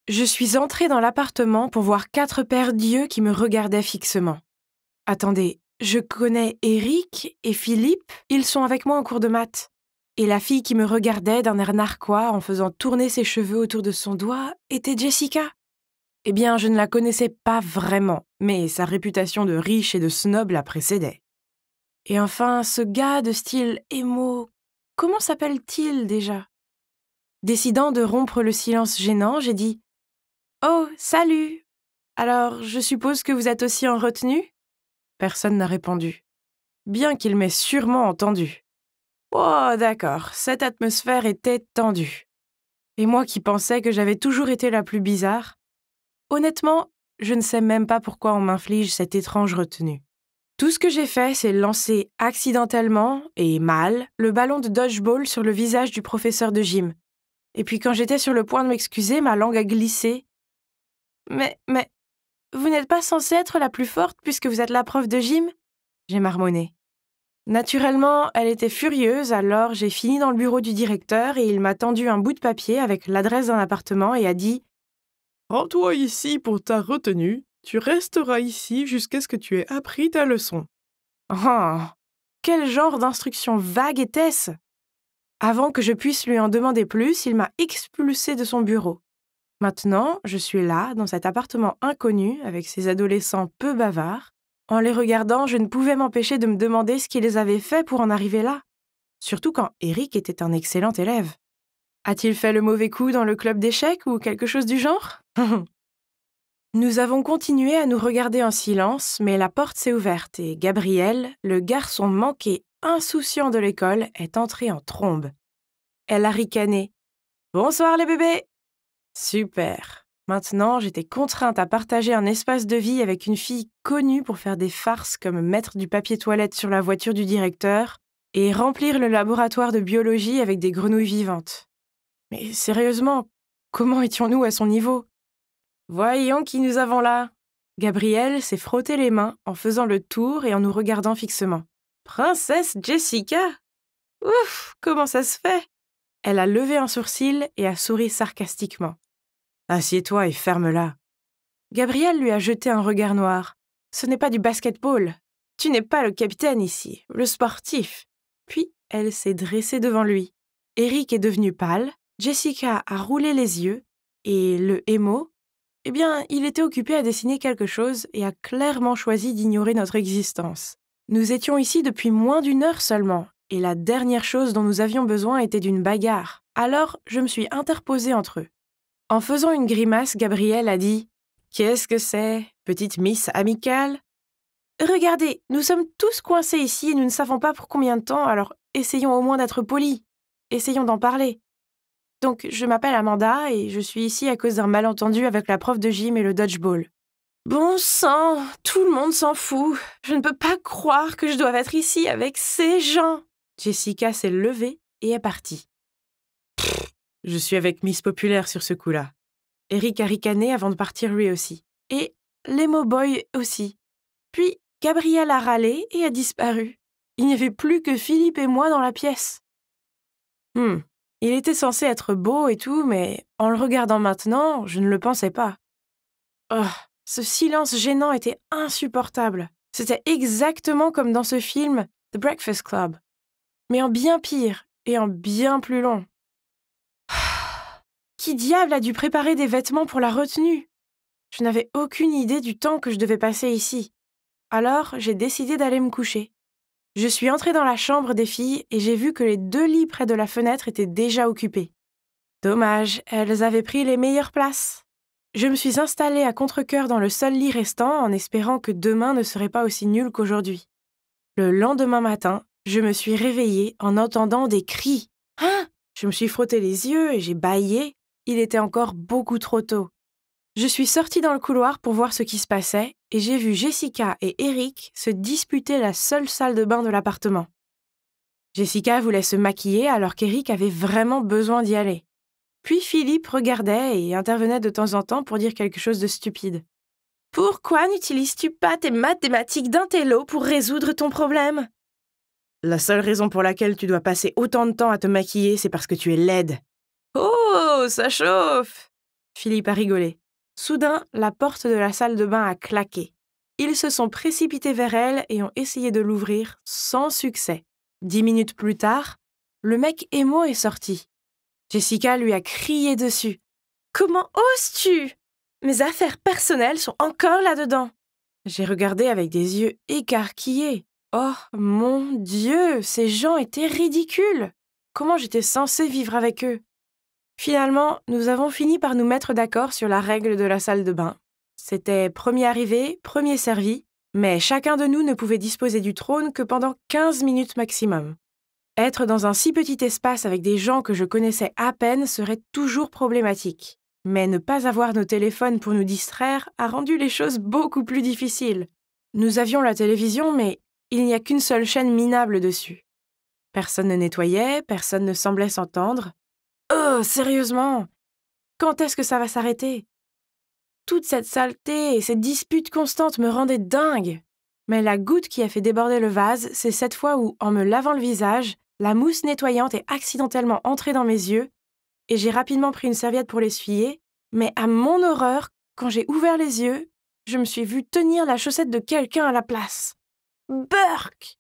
Je suis entrée dans l'appartement pour voir 4 paires d'yeux qui me regardaient fixement. Attendez, je connais Eric et Philippe, ils sont avec moi en cours de maths. Et la fille qui me regardait d'un air narquois en faisant tourner ses cheveux autour de son doigt était Jessica. Eh bien, je ne la connaissais pas vraiment, mais sa réputation de riche et de snob la précédait. Et enfin, ce gars de style émo, comment s'appelle-t-il déjà ? Décidant de rompre le silence gênant, j'ai dit « Oh, salut ! Alors, je suppose que vous êtes aussi en retenue ?» Personne n'a répondu, bien qu'il m'ait sûrement entendu. Oh, d'accord, cette atmosphère était tendue. Et moi qui pensais que j'avais toujours été la plus bizarre, honnêtement, je ne sais même pas pourquoi on m'inflige cette étrange retenue. Tout ce que j'ai fait, c'est lancer accidentellement, et mal, le ballon de dodgeball sur le visage du professeur de gym. Et puis quand j'étais sur le point de m'excuser, ma langue a glissé. Mais, vous n'êtes pas censée être la plus forte puisque vous êtes la prof de gym ? J'ai marmonné. Naturellement, elle était furieuse, alors j'ai fini dans le bureau du directeur et il m'a tendu un bout de papier avec l'adresse d'un appartement et a dit « Rends-toi ici pour ta retenue, tu resteras ici jusqu'à ce que tu aies appris ta leçon. » Oh, quel genre d'instruction vague était-ce ? Avant que je puisse lui en demander plus, il m'a expulsée de son bureau. Maintenant, je suis là, dans cet appartement inconnu, avec ces adolescents peu bavards. En les regardant, je ne pouvais m'empêcher de me demander ce qui les avait fait pour en arriver là. Surtout quand Eric était un excellent élève. A-t-il fait le mauvais coup dans le club d'échecs ou quelque chose du genre ? Nous avons continué à nous regarder en silence, mais la porte s'est ouverte et Gabriel, le garçon manqué insouciant de l'école, est entré en trombe. Elle a ricané. « Bonsoir les bébés !» Super. Maintenant, j'étais contrainte à partager un espace de vie avec une fille connue pour faire des farces comme mettre du papier toilette sur la voiture du directeur et remplir le laboratoire de biologie avec des grenouilles vivantes. Mais sérieusement, comment étions-nous à son niveau ? Voyons qui nous avons là. Gabrielle s'est frotté les mains en faisant le tour et en nous regardant fixement. Princesse Jessica ? Ouf, comment ça se fait ? Elle a levé un sourcil et a souri sarcastiquement. Assieds-toi et ferme-la. Gabriel lui a jeté un regard noir. Ce n'est pas du basket-ball. Tu n'es pas le capitaine ici, le sportif. Puis elle s'est dressée devant lui. Eric est devenu pâle, Jessica a roulé les yeux, et le émo, eh bien, il était occupé à dessiner quelque chose et a clairement choisi d'ignorer notre existence. Nous étions ici depuis moins d'1 heure seulement, et la dernière chose dont nous avions besoin était d'une bagarre. Alors, je me suis interposée entre eux. En faisant une grimace, Gabriel a dit « Qu'est-ce que c'est, petite miss amicale ?»« Regardez, nous sommes tous coincés ici et nous ne savons pas pour combien de temps, alors essayons au moins d'être polis. Essayons d'en parler. Donc, je m'appelle Amanda et je suis ici à cause d'un malentendu avec la prof de gym et le dodgeball. » Bon sang, tout le monde s'en fout. Je ne peux pas croire que je doive être ici avec ces gens. Jessica s'est levée et est partie. Je suis avec Miss Populaire sur ce coup-là. Eric a ricané avant de partir lui aussi. Et l'emo boy aussi. Puis, Gabriel a râlé et a disparu. Il n'y avait plus que Philippe et moi dans la pièce. Il était censé être beau et tout, mais en le regardant maintenant, je ne le pensais pas. Oh, ce silence gênant était insupportable. C'était exactement comme dans ce film The Breakfast Club. Mais en bien pire et en bien plus long. Qui diable a dû préparer des vêtements pour la retenue ? Je n'avais aucune idée du temps que je devais passer ici. Alors, j'ai décidé d'aller me coucher. Je suis entrée dans la chambre des filles et j'ai vu que les 2 lits près de la fenêtre étaient déjà occupés. Dommage, elles avaient pris les meilleures places. Je me suis installée à contre-cœur dans le seul lit restant en espérant que demain ne serait pas aussi nul qu'aujourd'hui. Le lendemain matin, je me suis réveillée en entendant des cris. « Hein ?» Je me suis frotté les yeux et j'ai bâillé. Il était encore beaucoup trop tôt. Je suis sortie dans le couloir pour voir ce qui se passait et j'ai vu Jessica et Eric se disputer la seule salle de bain de l'appartement. Jessica voulait se maquiller alors qu'Eric avait vraiment besoin d'y aller. Puis Philippe regardait et intervenait de temps en temps pour dire quelque chose de stupide. « Pourquoi n'utilises-tu pas tes mathématiques d'intello pour résoudre ton problème ?»« La seule raison pour laquelle tu dois passer autant de temps à te maquiller, c'est parce que tu es laide. »« Oh, ça chauffe !» Philippe a rigolé. Soudain, la porte de la salle de bain a claqué. Ils se sont précipités vers elle et ont essayé de l'ouvrir sans succès. 10 minutes plus tard, le mec émo est sorti. Jessica lui a crié dessus. « Comment oses-tu ? Mes affaires personnelles sont encore là-dedans !» J'ai regardé avec des yeux écarquillés. Oh mon Dieu, ces gens étaient ridicules! Comment j'étais censée vivre avec eux? Finalement, nous avons fini par nous mettre d'accord sur la règle de la salle de bain. C'était premier arrivé, premier servi, mais chacun de nous ne pouvait disposer du trône que pendant 15 minutes maximum. Être dans un si petit espace avec des gens que je connaissais à peine serait toujours problématique. Mais ne pas avoir nos téléphones pour nous distraire a rendu les choses beaucoup plus difficiles. Nous avions la télévision, mais il n'y a qu'une seule chaîne minable dessus. Personne ne nettoyait, personne ne semblait s'entendre. Oh, sérieusement? Quand est-ce que ça va s'arrêter? Toute cette saleté et cette dispute constante me rendaient dingue. Mais la goutte qui a fait déborder le vase, c'est cette fois où, en me lavant le visage, la mousse nettoyante est accidentellement entrée dans mes yeux et j'ai rapidement pris une serviette pour l'essuyer, mais à mon horreur, quand j'ai ouvert les yeux, je me suis vue tenir la chaussette de quelqu'un à la place. Burk!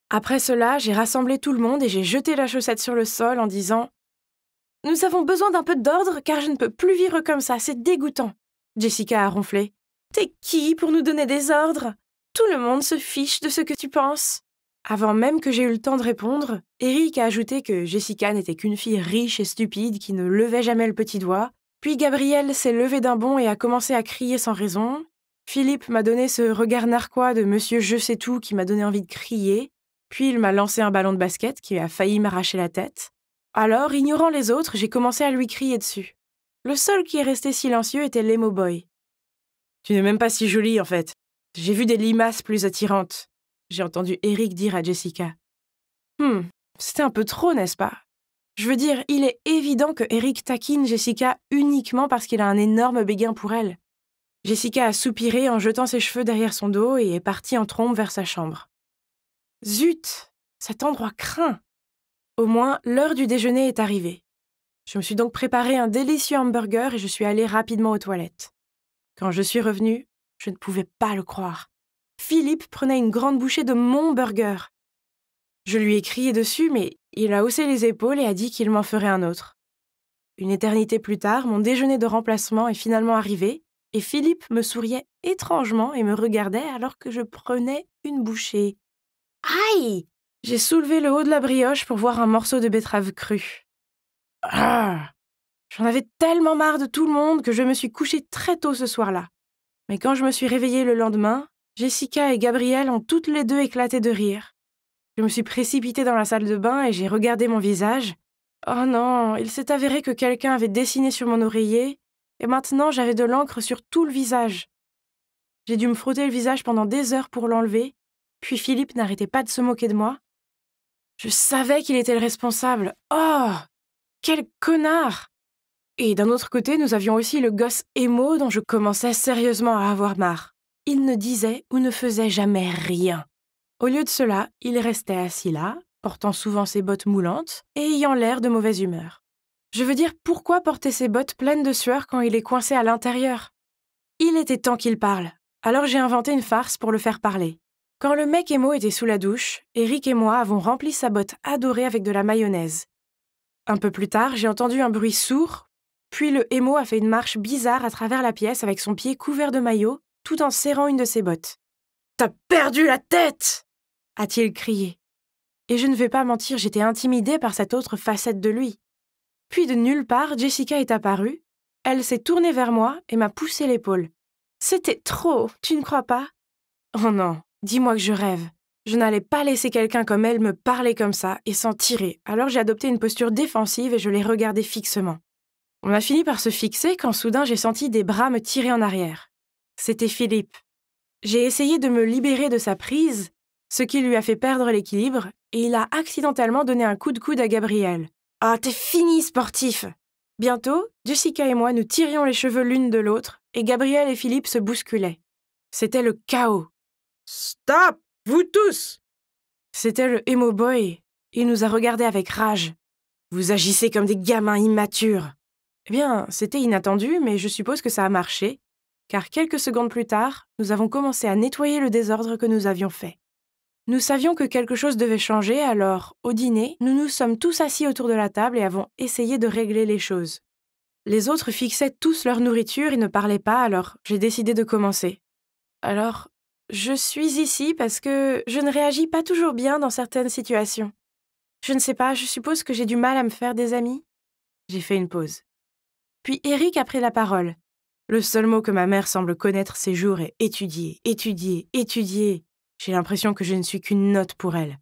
Après cela, j'ai rassemblé tout le monde et j'ai jeté la chaussette sur le sol en disant « Nous avons besoin d'un peu d'ordre car je ne peux plus vivre comme ça, c'est dégoûtant. » Jessica a ronflé. « T'es qui pour nous donner des ordres? Tout le monde se fiche de ce que tu penses. » Avant même que j'ai eu le temps de répondre, Eric a ajouté que Jessica n'était qu'une fille riche et stupide qui ne levait jamais le petit doigt. Puis Gabriel s'est levé d'un bond et a commencé à crier sans raison. Philippe m'a donné ce regard narquois de monsieur je sais tout qui m'a donné envie de crier. Puis il m'a lancé un ballon de basket qui a failli m'arracher la tête. Alors, ignorant les autres, j'ai commencé à lui crier dessus. Le seul qui est resté silencieux était l'emo boy. « Tu n'es même pas si jolie, en fait. J'ai vu des limaces plus attirantes. » J'ai entendu Eric dire à Jessica. C'était un peu trop, n'est-ce pas? Je veux dire, il est évident que Eric taquine Jessica uniquement parce qu'il a un énorme béguin pour elle. Jessica a soupiré en jetant ses cheveux derrière son dos et est partie en trombe vers sa chambre. Zut! Cet endroit craint! Au moins, l'heure du déjeuner est arrivée. Je me suis donc préparé un délicieux hamburger et je suis allée rapidement aux toilettes. Quand je suis revenue, je ne pouvais pas le croire. Philippe prenait une grande bouchée de mon burger. Je lui ai crié dessus, mais il a haussé les épaules et a dit qu'il m'en ferait un autre. Une éternité plus tard, mon déjeuner de remplacement est finalement arrivé et Philippe me souriait étrangement et me regardait alors que je prenais une bouchée. Aïe! J'ai soulevé le haut de la brioche pour voir un morceau de betterave crue. Ah! J'en avais tellement marre de tout le monde que je me suis couchée très tôt ce soir-là. Mais quand je me suis réveillée le lendemain, Jessica et Gabriel ont toutes les deux éclaté de rire. Je me suis précipitée dans la salle de bain et j'ai regardé mon visage. Oh non, il s'est avéré que quelqu'un avait dessiné sur mon oreiller et maintenant j'avais de l'encre sur tout le visage. J'ai dû me frotter le visage pendant des heures pour l'enlever, puis Philippe n'arrêtait pas de se moquer de moi. Je savais qu'il était le responsable. Oh! Quel connard! Et d'un autre côté, nous avions aussi le gosse émo dont je commençais sérieusement à avoir marre. Il ne disait ou ne faisait jamais rien. Au lieu de cela, il restait assis là, portant souvent ses bottes moulantes et ayant l'air de mauvaise humeur. Je veux dire, pourquoi porter ses bottes pleines de sueur quand il est coincé à l'intérieur? Il était temps qu'il parle, alors j'ai inventé une farce pour le faire parler. Quand le mec émo était sous la douche, Eric et moi avons rempli sa botte adorée avec de la mayonnaise. Un peu plus tard, j'ai entendu un bruit sourd, puis le émo a fait une marche bizarre à travers la pièce avec son pied couvert de maillot, tout en serrant une de ses bottes. « T'as perdu la tête !» a-t-il crié. Et je ne vais pas mentir, j'étais intimidée par cette autre facette de lui. Puis de nulle part, Jessica est apparue. Elle s'est tournée vers moi et m'a poussé l'épaule. « C'était trop, tu ne crois pas ?»« Oh non, dis-moi que je rêve. Je n'allais pas laisser quelqu'un comme elle me parler comme ça et s'en tirer, alors j'ai adopté une posture défensive et je l'ai regardée fixement. On a fini par se fixer quand soudain j'ai senti des bras me tirer en arrière. C'était Philippe. J'ai essayé de me libérer de sa prise, ce qui lui a fait perdre l'équilibre, et il a accidentellement donné un coup de coude à Gabriel. « Ah, t'es fini, sportif !» Bientôt, Jessica et moi nous tirions les cheveux l'une de l'autre, et Gabriel et Philippe se bousculaient. C'était le chaos. « Stop, vous tous !» C'était le emo boy. Il nous a regardés avec rage. « Vous agissez comme des gamins immatures. » Eh bien, c'était inattendu, mais je suppose que ça a marché, car quelques secondes plus tard, nous avons commencé à nettoyer le désordre que nous avions fait. Nous savions que quelque chose devait changer, alors, au dîner, nous nous sommes tous assis autour de la table et avons essayé de régler les choses. Les autres fixaient tous leur nourriture et ne parlaient pas, alors j'ai décidé de commencer. Alors, je suis ici parce que je ne réagis pas toujours bien dans certaines situations. Je ne sais pas, je suppose que j'ai du mal à me faire des amis. J'ai fait une pause. Puis Eric a pris la parole. Le seul mot que ma mère semble connaître ces jours est étudier, étudier, étudier. J'ai l'impression que je ne suis qu'une note pour elle.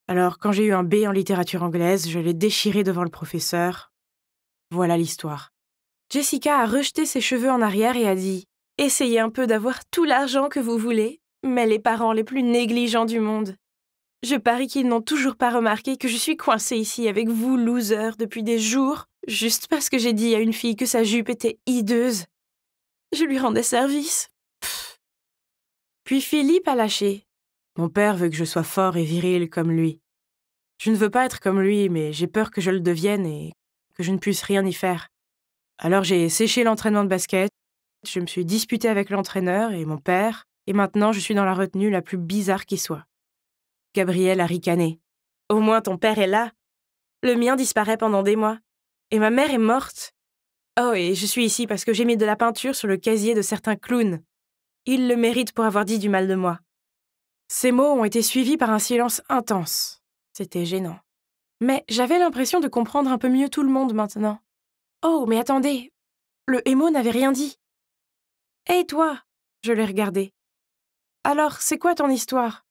Alors, quand j'ai eu un B en littérature anglaise, je l'ai déchiré devant le professeur. Voilà l'histoire. Jessica a rejeté ses cheveux en arrière et a dit « Essayez un peu d'avoir tout l'argent que vous voulez, mais les parents les plus négligents du monde. Je parie qu'ils n'ont toujours pas remarqué que je suis coincée ici avec vous, losers, depuis des jours, juste parce que j'ai dit à une fille que sa jupe était hideuse. Je lui rendais service. Pff. » Puis Philippe a lâché. « Mon père veut que je sois fort et viril comme lui. Je ne veux pas être comme lui, mais j'ai peur que je le devienne et que je ne puisse rien y faire. Alors j'ai séché l'entraînement de basket, je me suis disputée avec l'entraîneur et mon père, et maintenant je suis dans la retenue la plus bizarre qui soit. » Gabriel a ricané. « Au moins ton père est là. Le mien disparaît pendant des mois. Et ma mère est morte. Oh, et je suis ici parce que j'ai mis de la peinture sur le casier de certains clowns. Ils le méritent pour avoir dit du mal de moi. » Ces mots ont été suivis par un silence intense. C'était gênant. Mais j'avais l'impression de comprendre un peu mieux tout le monde maintenant. Oh, mais attendez, le hémo n'avait rien dit. « Hey toi !» Je l'ai regardé. « Alors, c'est quoi ton histoire ?»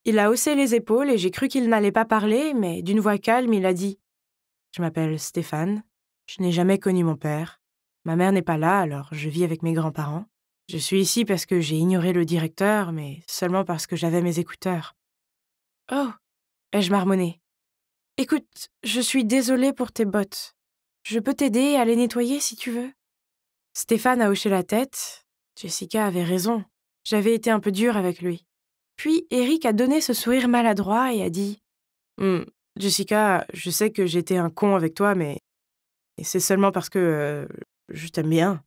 Il a haussé les épaules et j'ai cru qu'il n'allait pas parler, mais d'une voix calme, il a dit « Je m'appelle Stéphane, je n'ai jamais connu mon père. Ma mère n'est pas là, alors je vis avec mes grands-parents. Je suis ici parce que j'ai ignoré le directeur, mais seulement parce que j'avais mes écouteurs. » « Oh !» ai-je marmonné. « Écoute, je suis désolée pour tes bottes. Je peux t'aider à les nettoyer si tu veux. » Stéphane a hoché la tête. Jessica avait raison. J'avais été un peu dure avec lui. Puis Eric a donné ce sourire maladroit et a dit « Jessica, je sais que j'étais un con avec toi, mais c'est seulement parce que je t'aime bien. »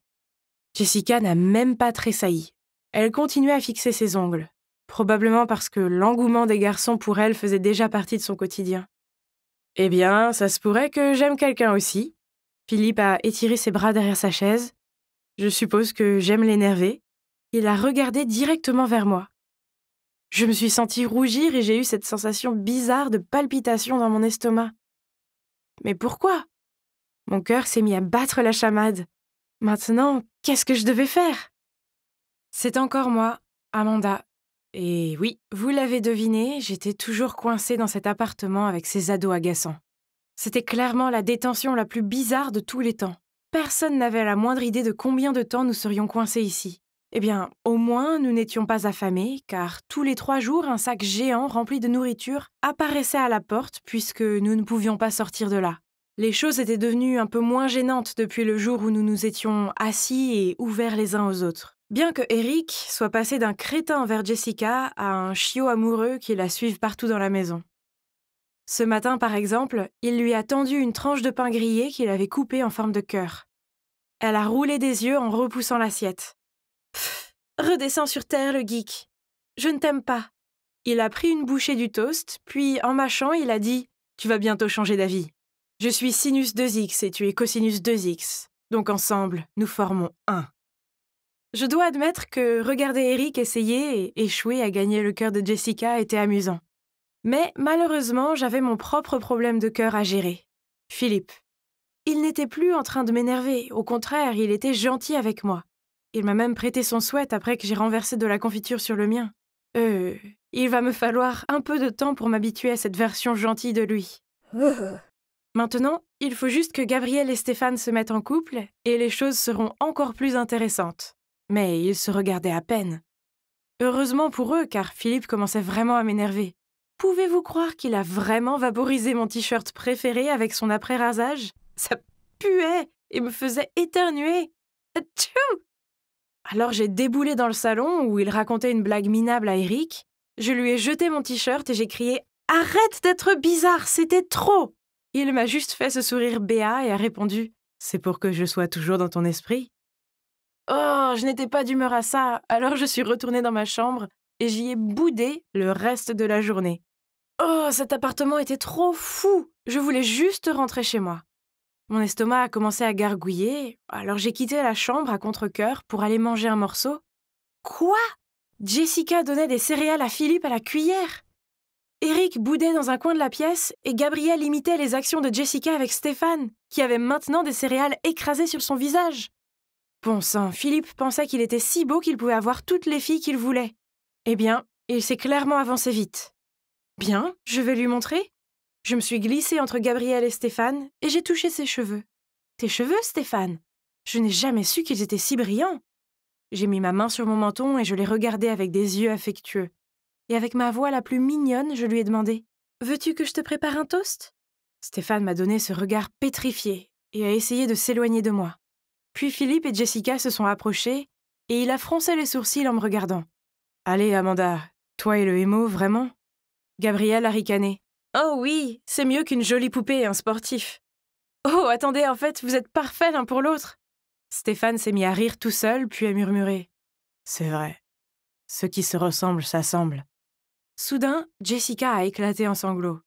Jessica n'a même pas tressailli. Elle continuait à fixer ses ongles, probablement parce que l'engouement des garçons pour elle faisait déjà partie de son quotidien. « Eh bien, ça se pourrait que j'aime quelqu'un aussi. » Philippe a étiré ses bras derrière sa chaise. Je suppose que j'aime l'énerver. Il a regardé directement vers moi. Je me suis sentie rougir et j'ai eu cette sensation bizarre de palpitation dans mon estomac. Mais pourquoi ? Mon cœur s'est mis à battre la chamade. Maintenant, qu'est-ce que je devais faire ? C'est encore moi, Amanda. Et oui, vous l'avez deviné, j'étais toujours coincée dans cet appartement avec ces ados agaçants. C'était clairement la détention la plus bizarre de tous les temps. Personne n'avait la moindre idée de combien de temps nous serions coincés ici. Eh bien, au moins, nous n'étions pas affamés, car tous les 3 jours, un sac géant rempli de nourriture apparaissait à la porte puisque nous ne pouvions pas sortir de là. Les choses étaient devenues un peu moins gênantes depuis le jour où nous nous étions assis et ouverts les uns aux autres. Bien que Eric soit passé d'un crétin envers Jessica à un chiot amoureux qui la suive partout dans la maison. Ce matin, par exemple, il lui a tendu une tranche de pain grillé qu'il avait coupée en forme de cœur. Elle a roulé des yeux en repoussant l'assiette. « Redescends sur terre, le geek. Je ne t'aime pas. » Il a pris une bouchée du toast, puis en mâchant, il a dit « Tu vas bientôt changer d'avis. Je suis sinus 2x et tu es cosinus 2x. Donc ensemble, nous formons 1. » Je dois admettre que regarder Eric essayer et échouer à gagner le cœur de Jessica était amusant. Mais malheureusement, j'avais mon propre problème de cœur à gérer. Philippe. Il n'était plus en train de m'énerver, au contraire, il était gentil avec moi. Il m'a même prêté son sweat après que j'ai renversé de la confiture sur le mien. Il va me falloir un peu de temps pour m'habituer à cette version gentille de lui. Maintenant, il faut juste que Gabriel et Stéphane se mettent en couple et les choses seront encore plus intéressantes. Mais ils se regardaient à peine. Heureusement pour eux, car Philippe commençait vraiment à m'énerver. Pouvez-vous croire qu'il a vraiment vaporisé mon t-shirt préféré avec son après-rasage ? Ça puait et me faisait éternuer. Atchou ! Alors j'ai déboulé dans le salon où il racontait une blague minable à Eric. Je lui ai jeté mon t-shirt et j'ai crié « Arrête d'être bizarre, c'était trop !» Il m'a juste fait ce sourire béat et a répondu « C'est pour que je sois toujours dans ton esprit? Oh, je n'étais pas d'humeur à ça, alors je suis retournée dans ma chambre et j'y ai boudé le reste de la journée. Oh, cet appartement était trop fou! Je voulais juste rentrer chez moi. Mon estomac a commencé à gargouiller, alors j'ai quitté la chambre à contre-cœur pour aller manger un morceau. Quoi? Jessica donnait des céréales à Philippe à la cuillère. Eric boudait dans un coin de la pièce et Gabriel imitait les actions de Jessica avec Stéphane, qui avait maintenant des céréales écrasées sur son visage. Bon sang, Philippe pensait qu'il était si beau qu'il pouvait avoir toutes les filles qu'il voulait. Eh bien, il s'est clairement avancé vite. Bien, je vais lui montrer. Je me suis glissée entre Gabriel et Stéphane et j'ai touché ses cheveux. Tes cheveux, Stéphane? Je n'ai jamais su qu'ils étaient si brillants. J'ai mis ma main sur mon menton et je l'ai regardé avec des yeux affectueux. Et avec ma voix la plus mignonne, je lui ai demandé « Veux-tu que je te prépare un toast ?» Stéphane m'a donné ce regard pétrifié et a essayé de s'éloigner de moi. Puis Philippe et Jessica se sont approchés et il a froncé les sourcils en me regardant. « Allez, Amanda, toi et le hémo, vraiment ?» Gabriel a ricané. « Oh oui, c'est mieux qu'une jolie poupée et un sportif. »« Oh, attendez, en fait, vous êtes parfaits l'un pour l'autre. » Stéphane s'est mis à rire tout seul, puis a murmuré. « C'est vrai. Ceux qui se ressemblent s'assemblent. » Soudain, Jessica a éclaté en sanglots.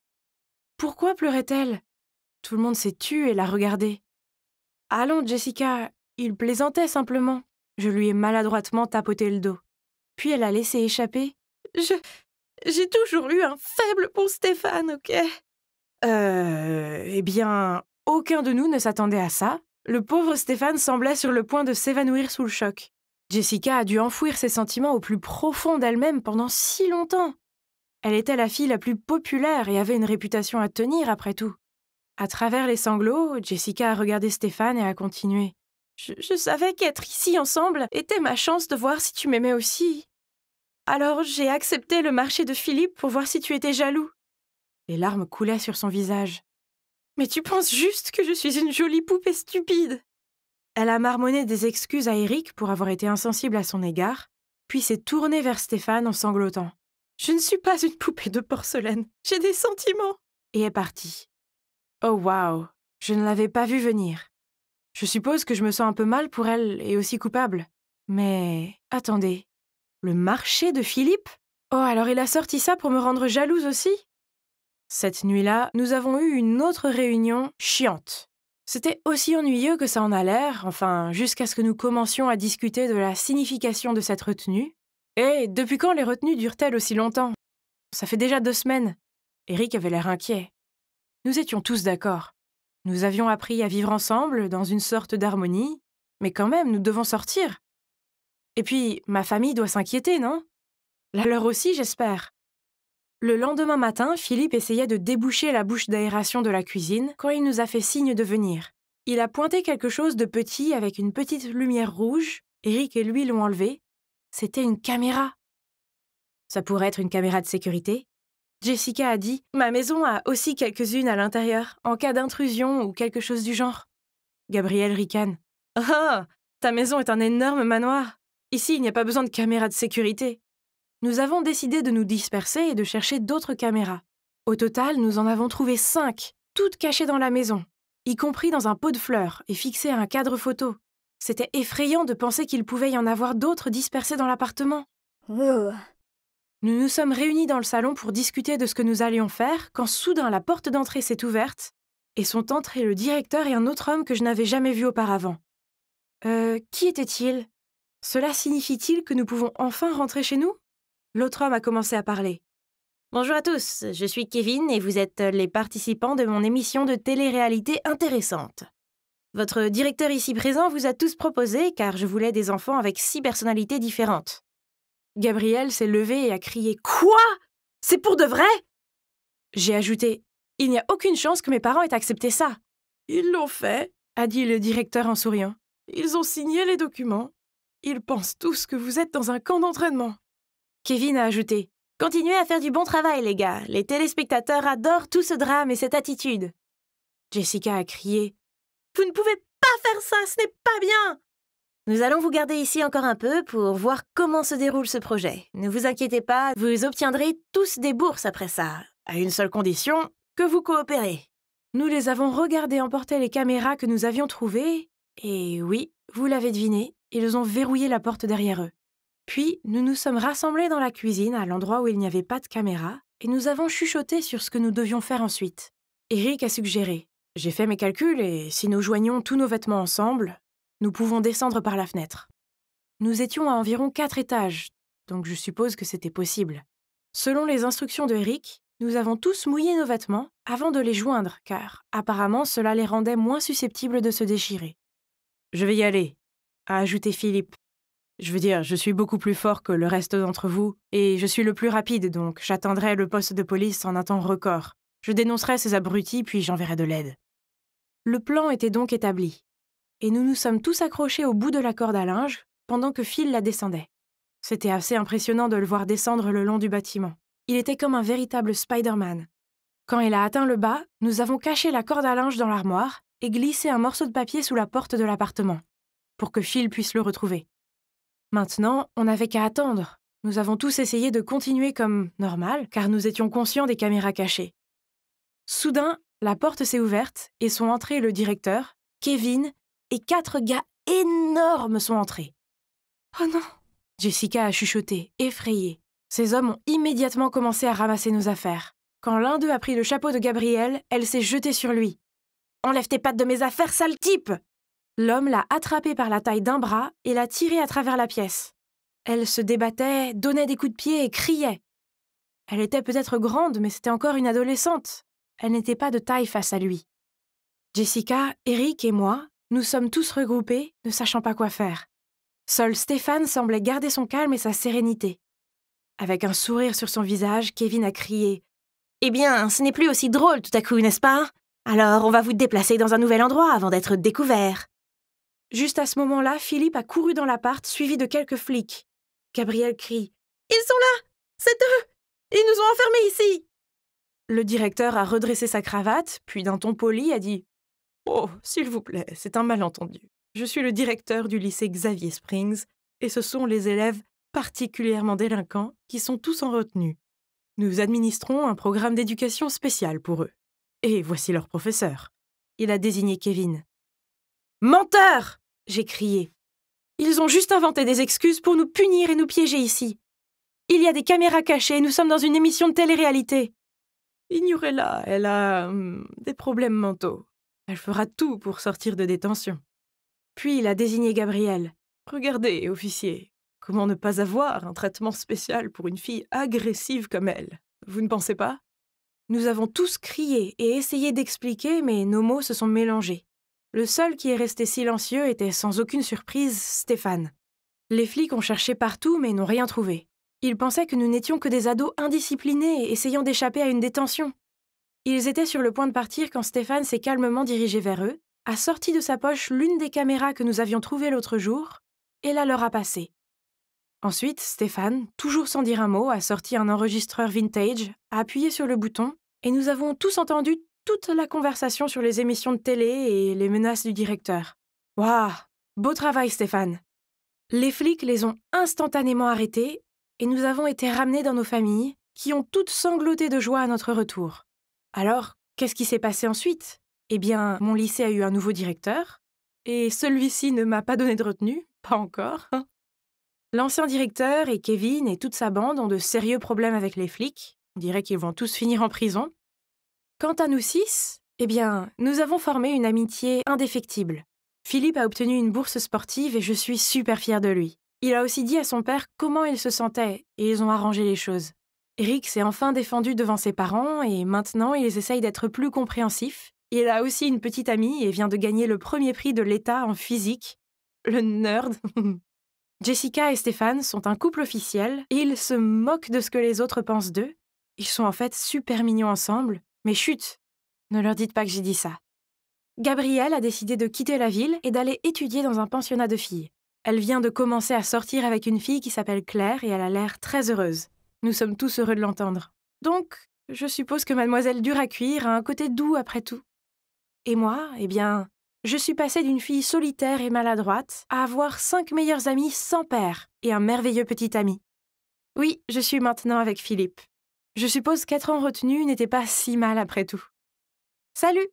Pourquoi pleurait-elle? Tout le monde s'est tu et l'a regardée. « Allons, Jessica, il plaisantait simplement. » Je lui ai maladroitement tapoté le dos. Puis elle a laissé échapper. « J'ai toujours eu un faible pour Stéphane, ok ?» Eh bien, aucun de nous ne s'attendait à ça. Le pauvre Stéphane semblait sur le point de s'évanouir sous le choc. Jessica a dû enfouir ses sentiments au plus profond d'elle-même pendant si longtemps. Elle était la fille la plus populaire et avait une réputation à tenir, après tout. À travers les sanglots, Jessica a regardé Stéphane et a continué. « Je savais qu'être ici ensemble était ma chance de voir si tu m'aimais aussi. Alors j'ai accepté le marché de Philippe pour voir si tu étais jaloux. » Les larmes coulaient sur son visage. « Mais tu penses juste que je suis une jolie poupée stupide !» Elle a marmonné des excuses à Eric pour avoir été insensible à son égard, puis s'est tournée vers Stéphane en sanglotant. « Je ne suis pas une poupée de porcelaine, j'ai des sentiments !» Et est partie. Oh waouh, je ne l'avais pas vue venir. Je suppose que je me sens un peu mal pour elle et aussi coupable. Mais attendez, le marché de Philippe? Oh, alors il a sorti ça pour me rendre jalouse aussi? Cette nuit-là, nous avons eu une autre réunion chiante. C'était aussi ennuyeux que ça en a l'air, enfin, jusqu'à ce que nous commencions à discuter de la signification de cette retenue. Et depuis quand les retenues durent-elles aussi longtemps? Ça fait déjà 2 semaines. Eric avait l'air inquiet. Nous étions tous d'accord. Nous avions appris à vivre ensemble, dans une sorte d'harmonie, mais quand même, nous devons sortir. Et puis, ma famille doit s'inquiéter, non? La leur aussi, j'espère. Le lendemain matin, Philippe essayait de déboucher la bouche d'aération de la cuisine quand il nous a fait signe de venir. Il a pointé quelque chose de petit avec une petite lumière rouge. Eric et lui l'ont enlevé. C'était une caméra. Ça pourrait être une caméra de sécurité. Jessica a dit « Ma maison a aussi quelques-unes à l'intérieur, en cas d'intrusion ou quelque chose du genre. » Gabriel ricane. « Ah, ta maison est un énorme manoir. Ici, il n'y a pas besoin de caméra de sécurité. » Nous avons décidé de nous disperser et de chercher d'autres caméras. Au total, nous en avons trouvé 5, toutes cachées dans la maison, y compris dans un pot de fleurs et fixées à un cadre photo. C'était effrayant de penser qu'il pouvait y en avoir d'autres dispersées dans l'appartement. Nous nous sommes réunis dans le salon pour discuter de ce que nous allions faire quand soudain la porte d'entrée s'est ouverte et sont entrés le directeur et un autre homme que je n'avais jamais vu auparavant. Qui était-il? Cela signifie-t-il que nous pouvons enfin rentrer chez nous? L'autre homme a commencé à parler. « Bonjour à tous, je suis Kevin et vous êtes les participants de mon émission de télé-réalité intéressante. Votre directeur ici présent vous a tous proposé car je voulais des enfants avec 6 personnalités différentes. » Gabriel s'est levé et a crié « Quoi? C'est pour de vrai ?» J'ai ajouté « Il n'y a aucune chance que mes parents aient accepté ça. »« Ils l'ont fait, » a dit le directeur en souriant. « Ils ont signé les documents. Ils pensent tous que vous êtes dans un camp d'entraînement. » Kevin a ajouté « Continuez à faire du bon travail, les gars. Les téléspectateurs adorent tout ce drame et cette attitude. » Jessica a crié « Vous ne pouvez pas faire ça, ce n'est pas bien !» Nous allons vous garder ici encore un peu pour voir comment se déroule ce projet. Ne vous inquiétez pas, vous obtiendrez tous des bourses après ça, à une seule condition, que vous coopérez. Nous les avons regardés emporter les caméras que nous avions trouvées, et oui, vous l'avez deviné, ils ont verrouillé la porte derrière eux. Puis, nous nous sommes rassemblés dans la cuisine, à l'endroit où il n'y avait pas de caméra, et nous avons chuchoté sur ce que nous devions faire ensuite. Eric a suggéré « J'ai fait mes calculs et si nous joignons tous nos vêtements ensemble, nous pouvons descendre par la fenêtre. » Nous étions à environ 4 étages, donc je suppose que c'était possible. Selon les instructions de Eric, nous avons tous mouillé nos vêtements avant de les joindre, car apparemment cela les rendait moins susceptibles de se déchirer. « Je vais y aller », a ajouté Philippe. « Je veux dire, je suis beaucoup plus fort que le reste d'entre vous, et je suis le plus rapide, donc j'atteindrai le poste de police en un temps record. Je dénoncerai ces abrutis, puis j'enverrai de l'aide. » Le plan était donc établi, et nous nous sommes tous accrochés au bout de la corde à linge pendant que Phil la descendait. C'était assez impressionnant de le voir descendre le long du bâtiment. Il était comme un véritable Spider-Man. Quand il a atteint le bas, nous avons caché la corde à linge dans l'armoire et glissé un morceau de papier sous la porte de l'appartement, pour que Phil puisse le retrouver. Maintenant, on n'avait qu'à attendre. Nous avons tous essayé de continuer comme normal, car nous étions conscients des caméras cachées. Soudain, la porte s'est ouverte et sont entrés le directeur, Kevin et 4 gars énormes sont entrés. « Oh non !» Jessica a chuchoté, effrayée. Ces hommes ont immédiatement commencé à ramasser nos affaires. Quand l'un d'eux a pris le chapeau de Gabriel, elle s'est jetée sur lui. « Enlève tes pattes de mes affaires, sale type !» L'homme l'a attrapée par la taille d'un bras et l'a tirée à travers la pièce. Elle se débattait, donnait des coups de pied et criait. Elle était peut-être grande, mais c'était encore une adolescente. Elle n'était pas de taille face à lui. Jessica, Eric et moi, nous sommes tous regroupés, ne sachant pas quoi faire. Seul Stéphane semblait garder son calme et sa sérénité. Avec un sourire sur son visage, Kevin a crié « Eh bien, ce n'est plus aussi drôle tout à coup, n'est-ce pas? Alors, on va vous déplacer dans un nouvel endroit avant d'être découvert. » Juste à ce moment-là, Philippe a couru dans l'appart, suivi de quelques flics. Gabriel crie « Ils sont là! C'est eux! Ils nous ont enfermés ici !» Le directeur a redressé sa cravate, puis d'un ton poli a dit « Oh, s'il vous plaît, c'est un malentendu. Je suis le directeur du lycée Xavier Springs, et ce sont les élèves particulièrement délinquants qui sont tous en retenue. Nous administrons un programme d'éducation spécial pour eux. Et voici leur professeur. » Il a désigné Kevin. « Menteur !» j'ai crié. « Ils ont juste inventé des excuses pour nous punir et nous piéger ici. Il y a des caméras cachées, nous sommes dans une émission de télé-réalité. Ignorez-la, elle a des problèmes mentaux. Elle fera tout pour sortir de détention. » Puis il a désigné Gabriel. « Regardez, officier, comment ne pas avoir un traitement spécial pour une fille agressive comme elle? Vous ne pensez pas ?» Nous avons tous crié et essayé d'expliquer, mais nos mots se sont mélangés. Le seul qui est resté silencieux était sans aucune surprise Stéphane. Les flics ont cherché partout mais n'ont rien trouvé. Ils pensaient que nous n'étions que des ados indisciplinés essayant d'échapper à une détention. Ils étaient sur le point de partir quand Stéphane s'est calmement dirigé vers eux, a sorti de sa poche l'une des caméras que nous avions trouvées l'autre jour et la leur a passée. Ensuite, Stéphane, toujours sans dire un mot, a sorti un enregistreur vintage, a appuyé sur le bouton et nous avons tous entendu toute la conversation sur les émissions de télé et les menaces du directeur. Waouh! Beau travail, Stéphane! Les flics les ont instantanément arrêtés et nous avons été ramenés dans nos familles, qui ont toutes sangloté de joie à notre retour. Alors, qu'est-ce qui s'est passé ensuite? Eh bien, mon lycée a eu un nouveau directeur, et celui-ci ne m'a pas donné de retenue, pas encore. L'ancien directeur et Kevin et toute sa bande ont de sérieux problèmes avec les flics. On dirait qu'ils vont tous finir en prison. Quant à nous 6, eh bien, nous avons formé une amitié indéfectible. Philippe a obtenu une bourse sportive et je suis super fière de lui. Il a aussi dit à son père comment il se sentait et ils ont arrangé les choses. Eric s'est enfin défendu devant ses parents et maintenant ils essayent d'être plus compréhensifs. Il a aussi une petite amie et vient de gagner le premier prix de l'État en physique. Le nerd. Jessica et Stéphane sont un couple officiel et ils se moquent de ce que les autres pensent d'eux. Ils sont en fait super mignons ensemble. Mais chut, ne leur dites pas que j'ai dit ça. Gabrielle a décidé de quitter la ville et d'aller étudier dans un pensionnat de filles. Elle vient de commencer à sortir avec une fille qui s'appelle Claire et elle a l'air très heureuse. Nous sommes tous heureux de l'entendre. Donc, je suppose que mademoiselle Dur à cuire a un côté doux après tout. Et moi, eh bien, je suis passée d'une fille solitaire et maladroite à avoir 5 meilleurs amis sans père et un merveilleux petit ami. Oui, je suis maintenant avec Philippe. Je suppose qu'être en retenue n'était pas si mal après tout. Salut!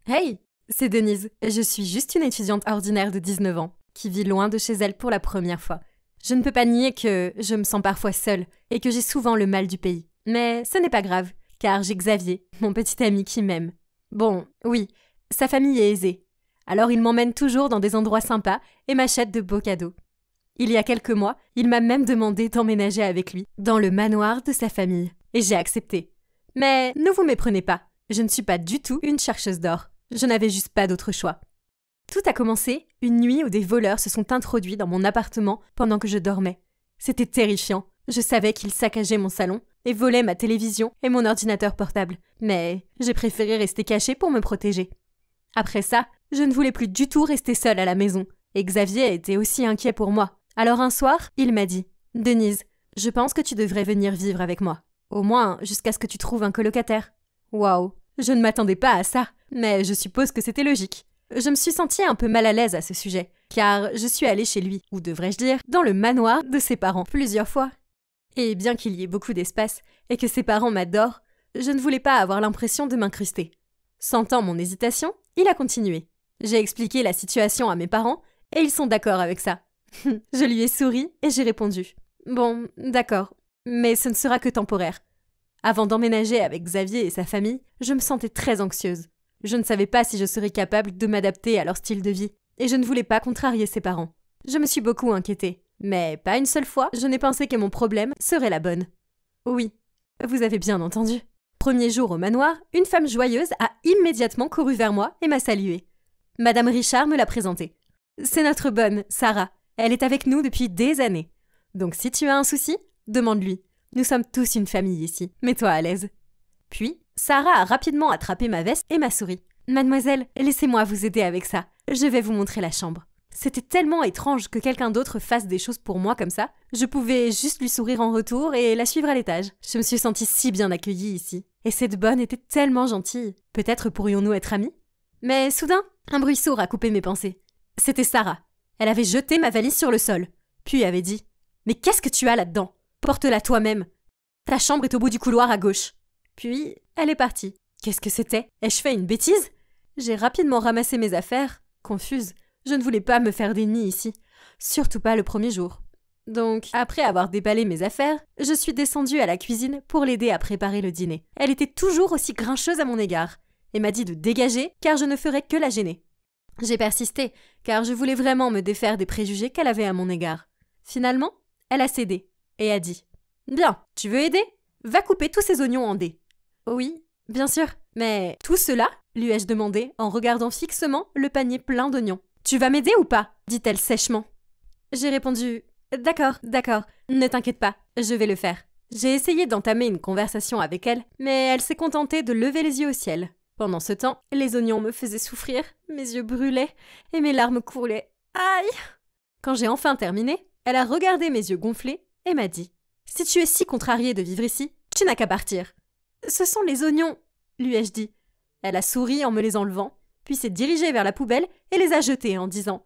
Hey, c'est Denise. Je suis juste une étudiante ordinaire de 19 ans, qui vit loin de chez elle pour la première fois. Je ne peux pas nier que je me sens parfois seule et que j'ai souvent le mal du pays. Mais ce n'est pas grave, car j'ai Xavier, mon petit ami qui m'aime. Bon, oui, sa famille est aisée. Alors il m'emmène toujours dans des endroits sympas et m'achète de beaux cadeaux. Il y a quelques mois, il m'a même demandé d'emménager avec lui dans le manoir de sa famille. Et j'ai accepté. Mais ne vous méprenez pas, je ne suis pas du tout une chercheuse d'or. Je n'avais juste pas d'autre choix. Tout a commencé une nuit où des voleurs se sont introduits dans mon appartement pendant que je dormais. C'était terrifiant. Je savais qu'ils saccageaient mon salon et volaient ma télévision et mon ordinateur portable. Mais j'ai préféré rester cachée pour me protéger. Après ça, je ne voulais plus du tout rester seule à la maison. Et Xavier était aussi inquiet pour moi. Alors un soir, il m'a dit « Denise, je pense que tu devrais venir vivre avec moi. Au moins, jusqu'à ce que tu trouves un colocataire. » Waouh, je ne m'attendais pas à ça, mais je suppose que c'était logique. Je me suis sentie un peu mal à l'aise à ce sujet, car je suis allée chez lui, ou devrais-je dire, dans le manoir de ses parents, plusieurs fois. Et bien qu'il y ait beaucoup d'espace, et que ses parents m'adorent, je ne voulais pas avoir l'impression de m'incruster. Sentant mon hésitation, il a continué. J'ai expliqué la situation à mes parents, et ils sont d'accord avec ça. Je lui ai souri, et j'ai répondu « Bon, d'accord, mais ce ne sera que temporaire. » Avant d'emménager avec Xavier et sa famille, je me sentais très anxieuse. Je ne savais pas si je serais capable de m'adapter à leur style de vie, et je ne voulais pas contrarier ses parents. Je me suis beaucoup inquiétée, mais pas une seule fois je n'ai pensé que mon problème serait la bonne. Oui, vous avez bien entendu. Premier jour au manoir, une femme joyeuse a immédiatement couru vers moi et m'a saluée. Madame Richard me l'a présentée. C'est notre bonne, Sarah. Elle est avec nous depuis des années. Donc si tu as un souci, demande-lui. Nous sommes tous une famille ici. Mets-toi à l'aise. Puis, Sarah a rapidement attrapé ma veste et m'a souri. « Mademoiselle, laissez-moi vous aider avec ça. Je vais vous montrer la chambre. » C'était tellement étrange que quelqu'un d'autre fasse des choses pour moi comme ça. Je pouvais juste lui sourire en retour et la suivre à l'étage. Je me suis sentie si bien accueillie ici. Et cette bonne était tellement gentille. Peut-être pourrions-nous être amis? Mais soudain, un bruit sourd a coupé mes pensées. C'était Sarah. Elle avait jeté ma valise sur le sol. Puis avait dit « Mais qu'est-ce que tu as là-dedans? Porte-la toi-même. Ta chambre est au bout du couloir à gauche. » Puis, elle est partie. Qu'est-ce que c'était? Ai-je fait une bêtise? J'ai rapidement ramassé mes affaires, confuse. Je ne voulais pas me faire des nids ici. Surtout pas le premier jour. Donc, après avoir déballé mes affaires, je suis descendue à la cuisine pour l'aider à préparer le dîner. Elle était toujours aussi grincheuse à mon égard, et m'a dit de dégager car je ne ferais que la gêner. J'ai persisté, car je voulais vraiment me défaire des préjugés qu'elle avait à mon égard. Finalement, elle a cédé, et a dit « Bien, tu veux aider? Va couper tous ces oignons en dés. » Oui, bien sûr. Mais tout cela, lui ai-je demandé en regardant fixement le panier plein d'oignons. Tu vas m'aider ou pas? Dit-elle sèchement. J'ai répondu D'accord, d'accord, ne t'inquiète pas, je vais le faire. J'ai essayé d'entamer une conversation avec elle, mais elle s'est contentée de lever les yeux au ciel. Pendant ce temps, les oignons me faisaient souffrir, mes yeux brûlaient et mes larmes coulaient. Aïe! Quand j'ai enfin terminé, elle a regardé mes yeux gonflés et m'a dit Si tu es si contrariée de vivre ici, tu n'as qu'à partir. Ce sont les oignons, lui ai-je dit. Elle a souri en me les enlevant, puis s'est dirigée vers la poubelle et les a jetés en disant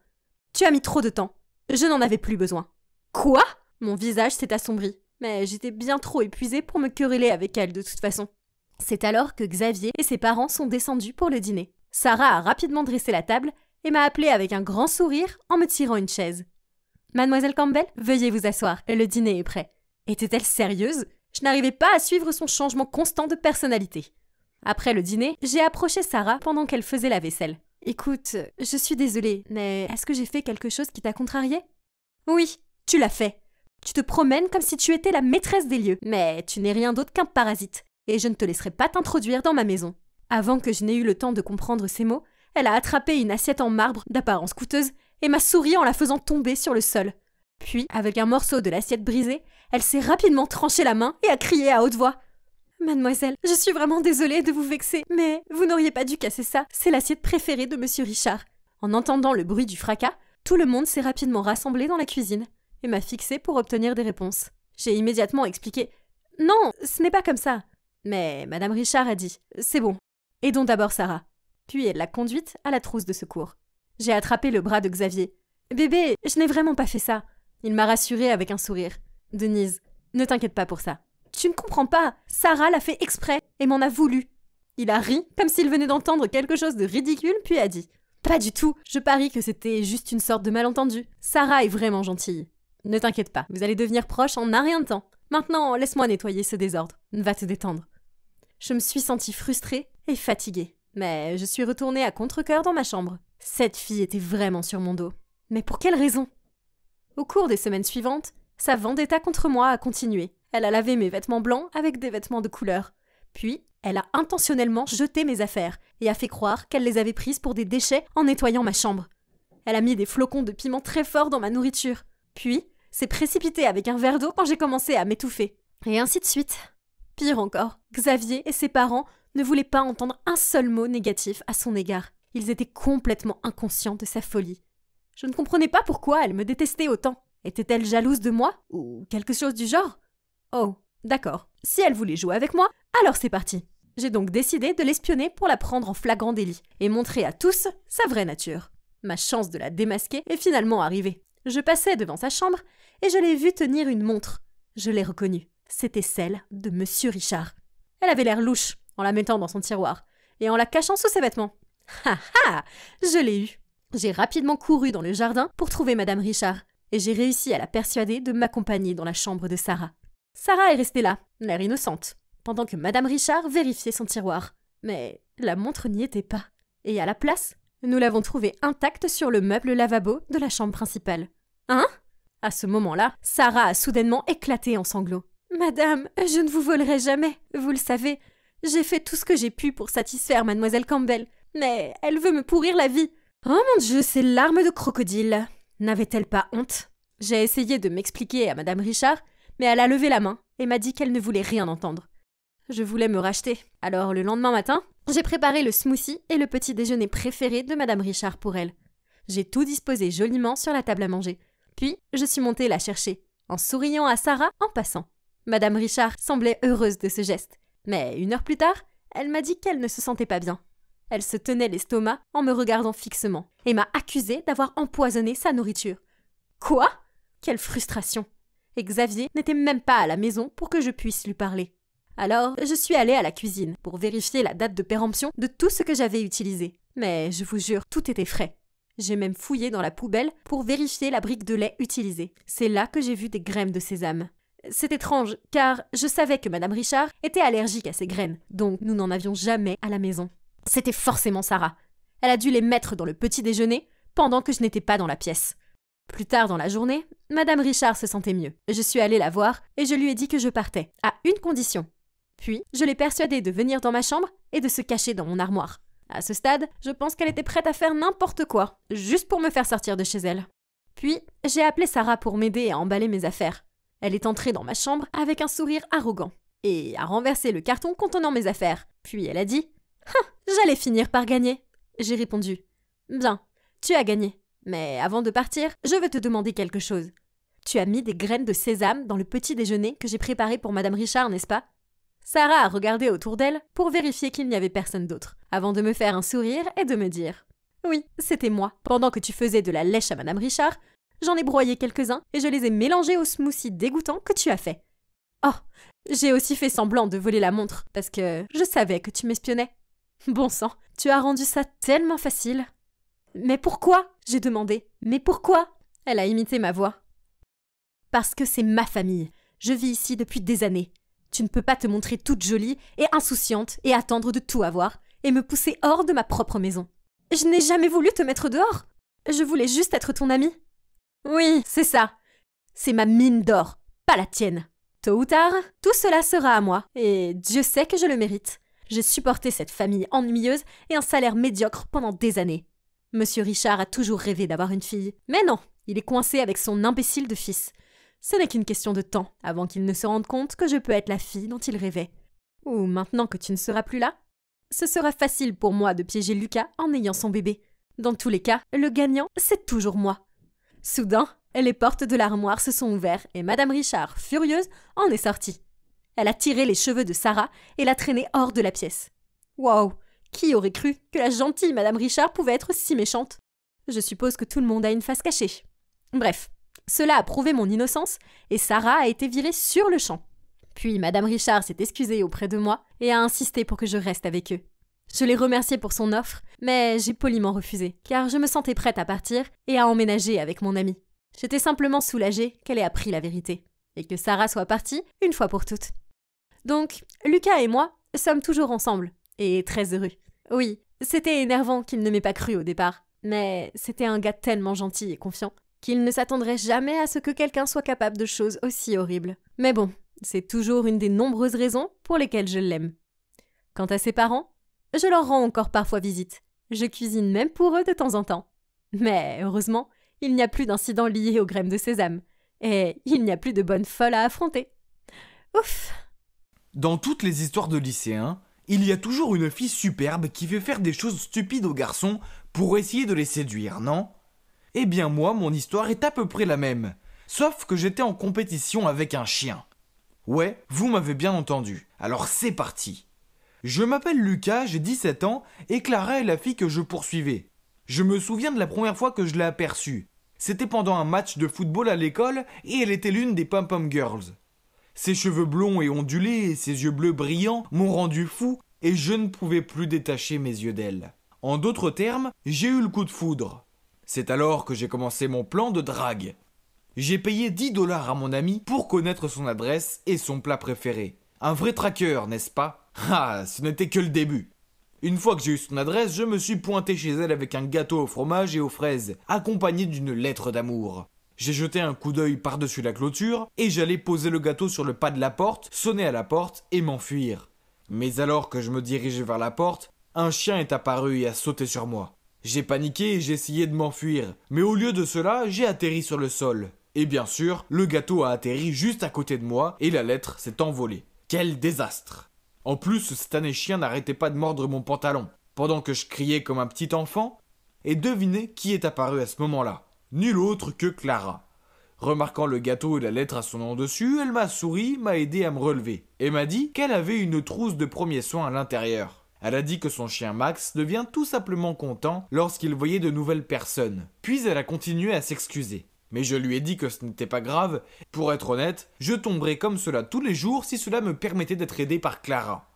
Tu as mis trop de temps, je n'en avais plus besoin. Quoi? Mon visage s'est assombri, mais j'étais bien trop épuisée pour me quereller avec elle de toute façon. C'est alors que Xavier et ses parents sont descendus pour le dîner. Sarah a rapidement dressé la table et m'a appelée avec un grand sourire en me tirant une chaise. Mademoiselle Campbell, veuillez vous asseoir, le dîner est prêt. Était-elle sérieuse? Je n'arrivais pas à suivre son changement constant de personnalité. Après le dîner, j'ai approché Sarah pendant qu'elle faisait la vaisselle. « Écoute, je suis désolée, mais est-ce que j'ai fait quelque chose qui t'a contrariée ?»« Oui, tu l'as fait. Tu te promènes comme si tu étais la maîtresse des lieux, mais tu n'es rien d'autre qu'un parasite, et je ne te laisserai pas t'introduire dans ma maison. » Avant que je n'ai eu le temps de comprendre ces mots, elle a attrapé une assiette en marbre d'apparence coûteuse et m'a souri en la faisant tomber sur le sol. Puis, avec un morceau de l'assiette brisée, elle s'est rapidement tranché la main et a crié à haute voix « Mademoiselle, je suis vraiment désolée de vous vexer, mais vous n'auriez pas dû casser ça, c'est l'assiette préférée de Monsieur Richard. » En entendant le bruit du fracas, tout le monde s'est rapidement rassemblé dans la cuisine et m'a fixé pour obtenir des réponses. J'ai immédiatement expliqué « Non, ce n'est pas comme ça. » Mais Madame Richard a dit « C'est bon, aidons d'abord Sarah. » Puis elle l'a conduite à la trousse de secours. J'ai attrapé le bras de Xavier. « Bébé, je n'ai vraiment pas fait ça. » Il m'a rassurée avec un sourire. « Denise, ne t'inquiète pas pour ça. Tu ne comprends pas, Sarah l'a fait exprès et m'en a voulu. Il a ri, comme s'il venait d'entendre quelque chose de ridicule, puis a dit « Pas du tout, je parie que c'était juste une sorte de malentendu. Sarah est vraiment gentille. Ne t'inquiète pas, vous allez devenir proches en un rien de temps. Maintenant, laisse-moi nettoyer ce désordre. Va te détendre. » Je me suis sentie frustrée et fatiguée, mais je suis retournée à contre-cœur dans ma chambre. Cette fille était vraiment sur mon dos. Mais pour quelle raison? Au cours des semaines suivantes, sa vendetta contre moi a continué. Elle a lavé mes vêtements blancs avec des vêtements de couleur. Puis, elle a intentionnellement jeté mes affaires et a fait croire qu'elle les avait prises pour des déchets en nettoyant ma chambre. Elle a mis des flocons de piment très forts dans ma nourriture. Puis, s'est précipitée avec un verre d'eau quand j'ai commencé à m'étouffer. Et ainsi de suite. Pire encore, Xavier et ses parents ne voulaient pas entendre un seul mot négatif à son égard. Ils étaient complètement inconscients de sa folie. Je ne comprenais pas pourquoi elle me détestait autant. Était-elle jalouse de moi? Ou quelque chose du genre? Oh, d'accord. Si elle voulait jouer avec moi, alors c'est parti. J'ai donc décidé de l'espionner pour la prendre en flagrant délit et montrer à tous sa vraie nature. Ma chance de la démasquer est finalement arrivée. Je passais devant sa chambre et je l'ai vue tenir une montre. Je l'ai reconnue. C'était celle de Monsieur Richard. Elle avait l'air louche en la mettant dans son tiroir et en la cachant sous ses vêtements. Ha ha! Je l'ai eue. J'ai rapidement couru dans le jardin pour trouver Madame Richard et j'ai réussi à la persuader de m'accompagner dans la chambre de Sarah. Sarah est restée là, l'air innocente, pendant que Madame Richard vérifiait son tiroir. Mais la montre n'y était pas. Et à la place, nous l'avons trouvée intacte sur le meuble lavabo de la chambre principale. Hein? À ce moment-là, Sarah a soudainement éclaté en sanglots. « Madame, je ne vous volerai jamais, vous le savez. J'ai fait tout ce que j'ai pu pour satisfaire Mademoiselle Campbell, mais elle veut me pourrir la vie. Oh mon Dieu, ces larmes de crocodile! N'avait-elle pas honte? » J'ai essayé de m'expliquer à Madame Richard, mais elle a levé la main et m'a dit qu'elle ne voulait rien entendre. Je voulais me racheter. Alors le lendemain matin, j'ai préparé le smoothie et le petit déjeuner préféré de Madame Richard pour elle. J'ai tout disposé joliment sur la table à manger. Puis, je suis montée la chercher, en souriant à Sarah en passant. Madame Richard semblait heureuse de ce geste. Mais 1 heure plus tard, elle m'a dit qu'elle ne se sentait pas bien. Elle se tenait l'estomac en me regardant fixement et m'a accusée d'avoir empoisonné sa nourriture. Quoi? Quelle frustration! Et Xavier n'était même pas à la maison pour que je puisse lui parler. Alors, je suis allée à la cuisine pour vérifier la date de péremption de tout ce que j'avais utilisé. Mais je vous jure, tout était frais. J'ai même fouillé dans la poubelle pour vérifier la brique de lait utilisée. C'est là que j'ai vu des graines de sésame. C'est étrange, car je savais que Madame Richard était allergique à ces graines, donc nous n'en avions jamais à la maison. C'était forcément Sarah. Elle a dû les mettre dans le petit déjeuner pendant que je n'étais pas dans la pièce. Plus tard dans la journée, Madame Richard se sentait mieux. Je suis allée la voir et je lui ai dit que je partais, à une condition. Puis, je l'ai persuadée de venir dans ma chambre et de se cacher dans mon armoire. À ce stade, je pense qu'elle était prête à faire n'importe quoi, juste pour me faire sortir de chez elle. Puis, j'ai appelé Sarah pour m'aider à emballer mes affaires. Elle est entrée dans ma chambre avec un sourire arrogant et a renversé le carton contenant mes affaires. Puis elle a dit « Ah, j'allais finir par gagner !» J'ai répondu « Bien, tu as gagné. Mais avant de partir, je veux te demander quelque chose. Tu as mis des graines de sésame dans le petit déjeuner que j'ai préparé pour Madame Richard, n'est-ce pas ?» Sarah a regardé autour d'elle pour vérifier qu'il n'y avait personne d'autre, avant de me faire un sourire et de me dire « Oui, c'était moi. Pendant que tu faisais de la lèche à Madame Richard, j'en ai broyé quelques-uns et je les ai mélangés au smoothie dégoûtant que tu as fait. Oh, j'ai aussi fait semblant de voler la montre parce que je savais que tu m'espionnais. Bon sang, tu as rendu ça tellement facile. » « Mais pourquoi ?» j'ai demandé. « Mais pourquoi ?» Elle a imité ma voix. « Parce que c'est ma famille. Je vis ici depuis des années. Tu ne peux pas te montrer toute jolie et insouciante et attendre de tout avoir et me pousser hors de ma propre maison. Je n'ai jamais voulu te mettre dehors. Je voulais juste être ton amie. Oui, c'est ça. C'est ma mine d'or, pas la tienne. Tôt ou tard, tout cela sera à moi et Dieu sait que je le mérite. J'ai supporté cette famille ennuyeuse et un salaire médiocre pendant des années. Monsieur Richard a toujours rêvé d'avoir une fille. Mais non, il est coincé avec son imbécile de fils. Ce n'est qu'une question de temps avant qu'il ne se rende compte que je peux être la fille dont il rêvait. Ou maintenant que tu ne seras plus là, ce sera facile pour moi de piéger Lucas en ayant son bébé. Dans tous les cas, le gagnant, c'est toujours moi. Soudain, les portes de l'armoire se sont ouvertes et Madame Richard, furieuse, en est sortie. Elle a tiré les cheveux de Sarah et l'a traînée hors de la pièce. Waouh! Qui aurait cru que la gentille Madame Richard pouvait être si méchante? Je suppose que tout le monde a une face cachée. Bref, cela a prouvé mon innocence et Sarah a été virée sur le champ. Puis Madame Richard s'est excusée auprès de moi et a insisté pour que je reste avec eux. Je l'ai remerciée pour son offre, mais j'ai poliment refusé, car je me sentais prête à partir et à emménager avec mon amie. J'étais simplement soulagée qu'elle ait appris la vérité, et que Sarah soit partie une fois pour toutes. Donc, Lucas et moi sommes toujours ensemble, et très heureux. Oui, c'était énervant qu'il ne m'ait pas cru au départ, mais c'était un gars tellement gentil et confiant qu'il ne s'attendrait jamais à ce que quelqu'un soit capable de choses aussi horribles. Mais bon, c'est toujours une des nombreuses raisons pour lesquelles je l'aime. Quant à ses parents, je leur rends encore parfois visite. Je cuisine même pour eux de temps en temps. Mais heureusement, il n'y a plus d'incidents liés aux graines de sésame. Et il n'y a plus de bonnes folles à affronter. Ouf! Dans toutes les histoires de lycéens, il y a toujours une fille superbe qui fait faire des choses stupides aux garçons pour essayer de les séduire, non ? Eh bien moi, mon histoire est à peu près la même. Sauf que j'étais en compétition avec un chien. Ouais, vous m'avez bien entendu. Alors c'est parti. Je m'appelle Lucas, j'ai 17 ans, et Clara est la fille que je poursuivais. Je me souviens de la première fois que je l'ai aperçue. C'était pendant un match de football à l'école, et elle était l'une des pom-pom girls. Ses cheveux blonds et ondulés et ses yeux bleus brillants m'ont rendu fou, et je ne pouvais plus détacher mes yeux d'elle. En d'autres termes, j'ai eu le coup de foudre. C'est alors que j'ai commencé mon plan de drague. J'ai payé 10 $ à mon ami pour connaître son adresse et son plat préféré. Un vrai traqueur, n'est-ce pas ? Ah, ce n'était que le début. Une fois que j'ai eu son adresse, je me suis pointé chez elle avec un gâteau au fromage et aux fraises, accompagné d'une lettre d'amour. J'ai jeté un coup d'œil par-dessus la clôture et j'allais poser le gâteau sur le pas de la porte, sonner à la porte et m'enfuir. Mais alors que je me dirigeais vers la porte, un chien est apparu et a sauté sur moi. J'ai paniqué et j'ai essayé de m'enfuir, mais au lieu de cela, j'ai atterri sur le sol. Et bien sûr, le gâteau a atterri juste à côté de moi et la lettre s'est envolée. Quel désastre! En plus, ce satané chien n'arrêtait pas de mordre mon pantalon, pendant que je criais comme un petit enfant. Et devinez qui est apparu à ce moment-là? Nul autre que Clara. Remarquant le gâteau et la lettre à son nom dessus, elle m'a souri, m'a aidé à me relever, et m'a dit qu'elle avait une trousse de premiers soins à l'intérieur. Elle a dit que son chien Max devient tout simplement content lorsqu'il voyait de nouvelles personnes. Puis elle a continué à s'excuser. Mais je lui ai dit que ce n'était pas grave. Pour être honnête, je tomberais comme cela tous les jours si cela me permettait d'être aidé par Clara.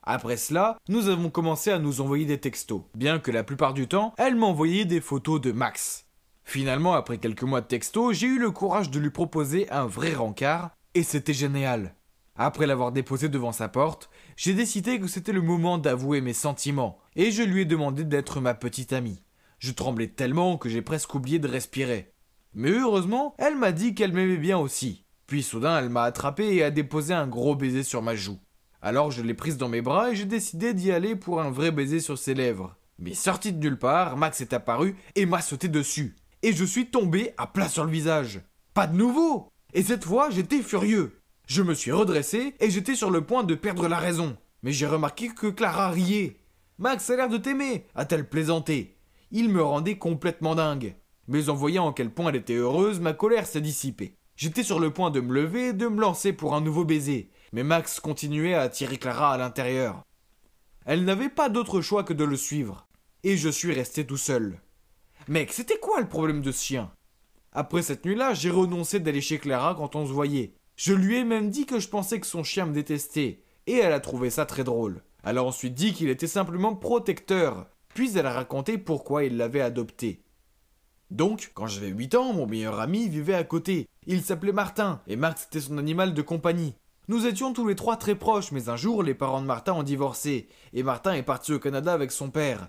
Après cela, nous avons commencé à nous envoyer des textos, bien que la plupart du temps, elle m'envoyait des photos de Max. Finalement, après quelques mois de textos, j'ai eu le courage de lui proposer un vrai rencard, et c'était génial. Après l'avoir déposé devant sa porte, j'ai décidé que c'était le moment d'avouer mes sentiments, et je lui ai demandé d'être ma petite amie. Je tremblais tellement que j'ai presque oublié de respirer. Mais heureusement, elle m'a dit qu'elle m'aimait bien aussi. Puis soudain, elle m'a attrapé et a déposé un gros baiser sur ma joue. Alors je l'ai prise dans mes bras et j'ai décidé d'y aller pour un vrai baiser sur ses lèvres. Mais sorti de nulle part, Max est apparu et m'a sauté dessus. Et je suis tombé à plat sur le visage. Pas de nouveau! Et cette fois, j'étais furieux. Je me suis redressé et j'étais sur le point de perdre la raison. Mais j'ai remarqué que Clara riait. « Max a l'air de t'aimer !» a-t-elle plaisanté. Il me rendait complètement dingue. Mais en voyant à quel point elle était heureuse, ma colère s'est dissipée. J'étais sur le point de me lever et de me lancer pour un nouveau baiser. Mais Max continuait à attirer Clara à l'intérieur. Elle n'avait pas d'autre choix que de le suivre. Et je suis resté tout seul. Mec, c'était quoi le problème de ce chien? Après cette nuit-là, j'ai renoncé d'aller chez Clara quand on se voyait. Je lui ai même dit que je pensais que son chien me détestait. Et elle a trouvé ça très drôle. Elle a ensuite dit qu'il était simplement protecteur. Puis elle a raconté pourquoi il l'avait adopté. Donc, quand j'avais 8 ans, mon meilleur ami vivait à côté. Il s'appelait Martin, et Max était son animal de compagnie. Nous étions tous les trois très proches, mais un jour, les parents de Martin ont divorcé, et Martin est parti au Canada avec son père.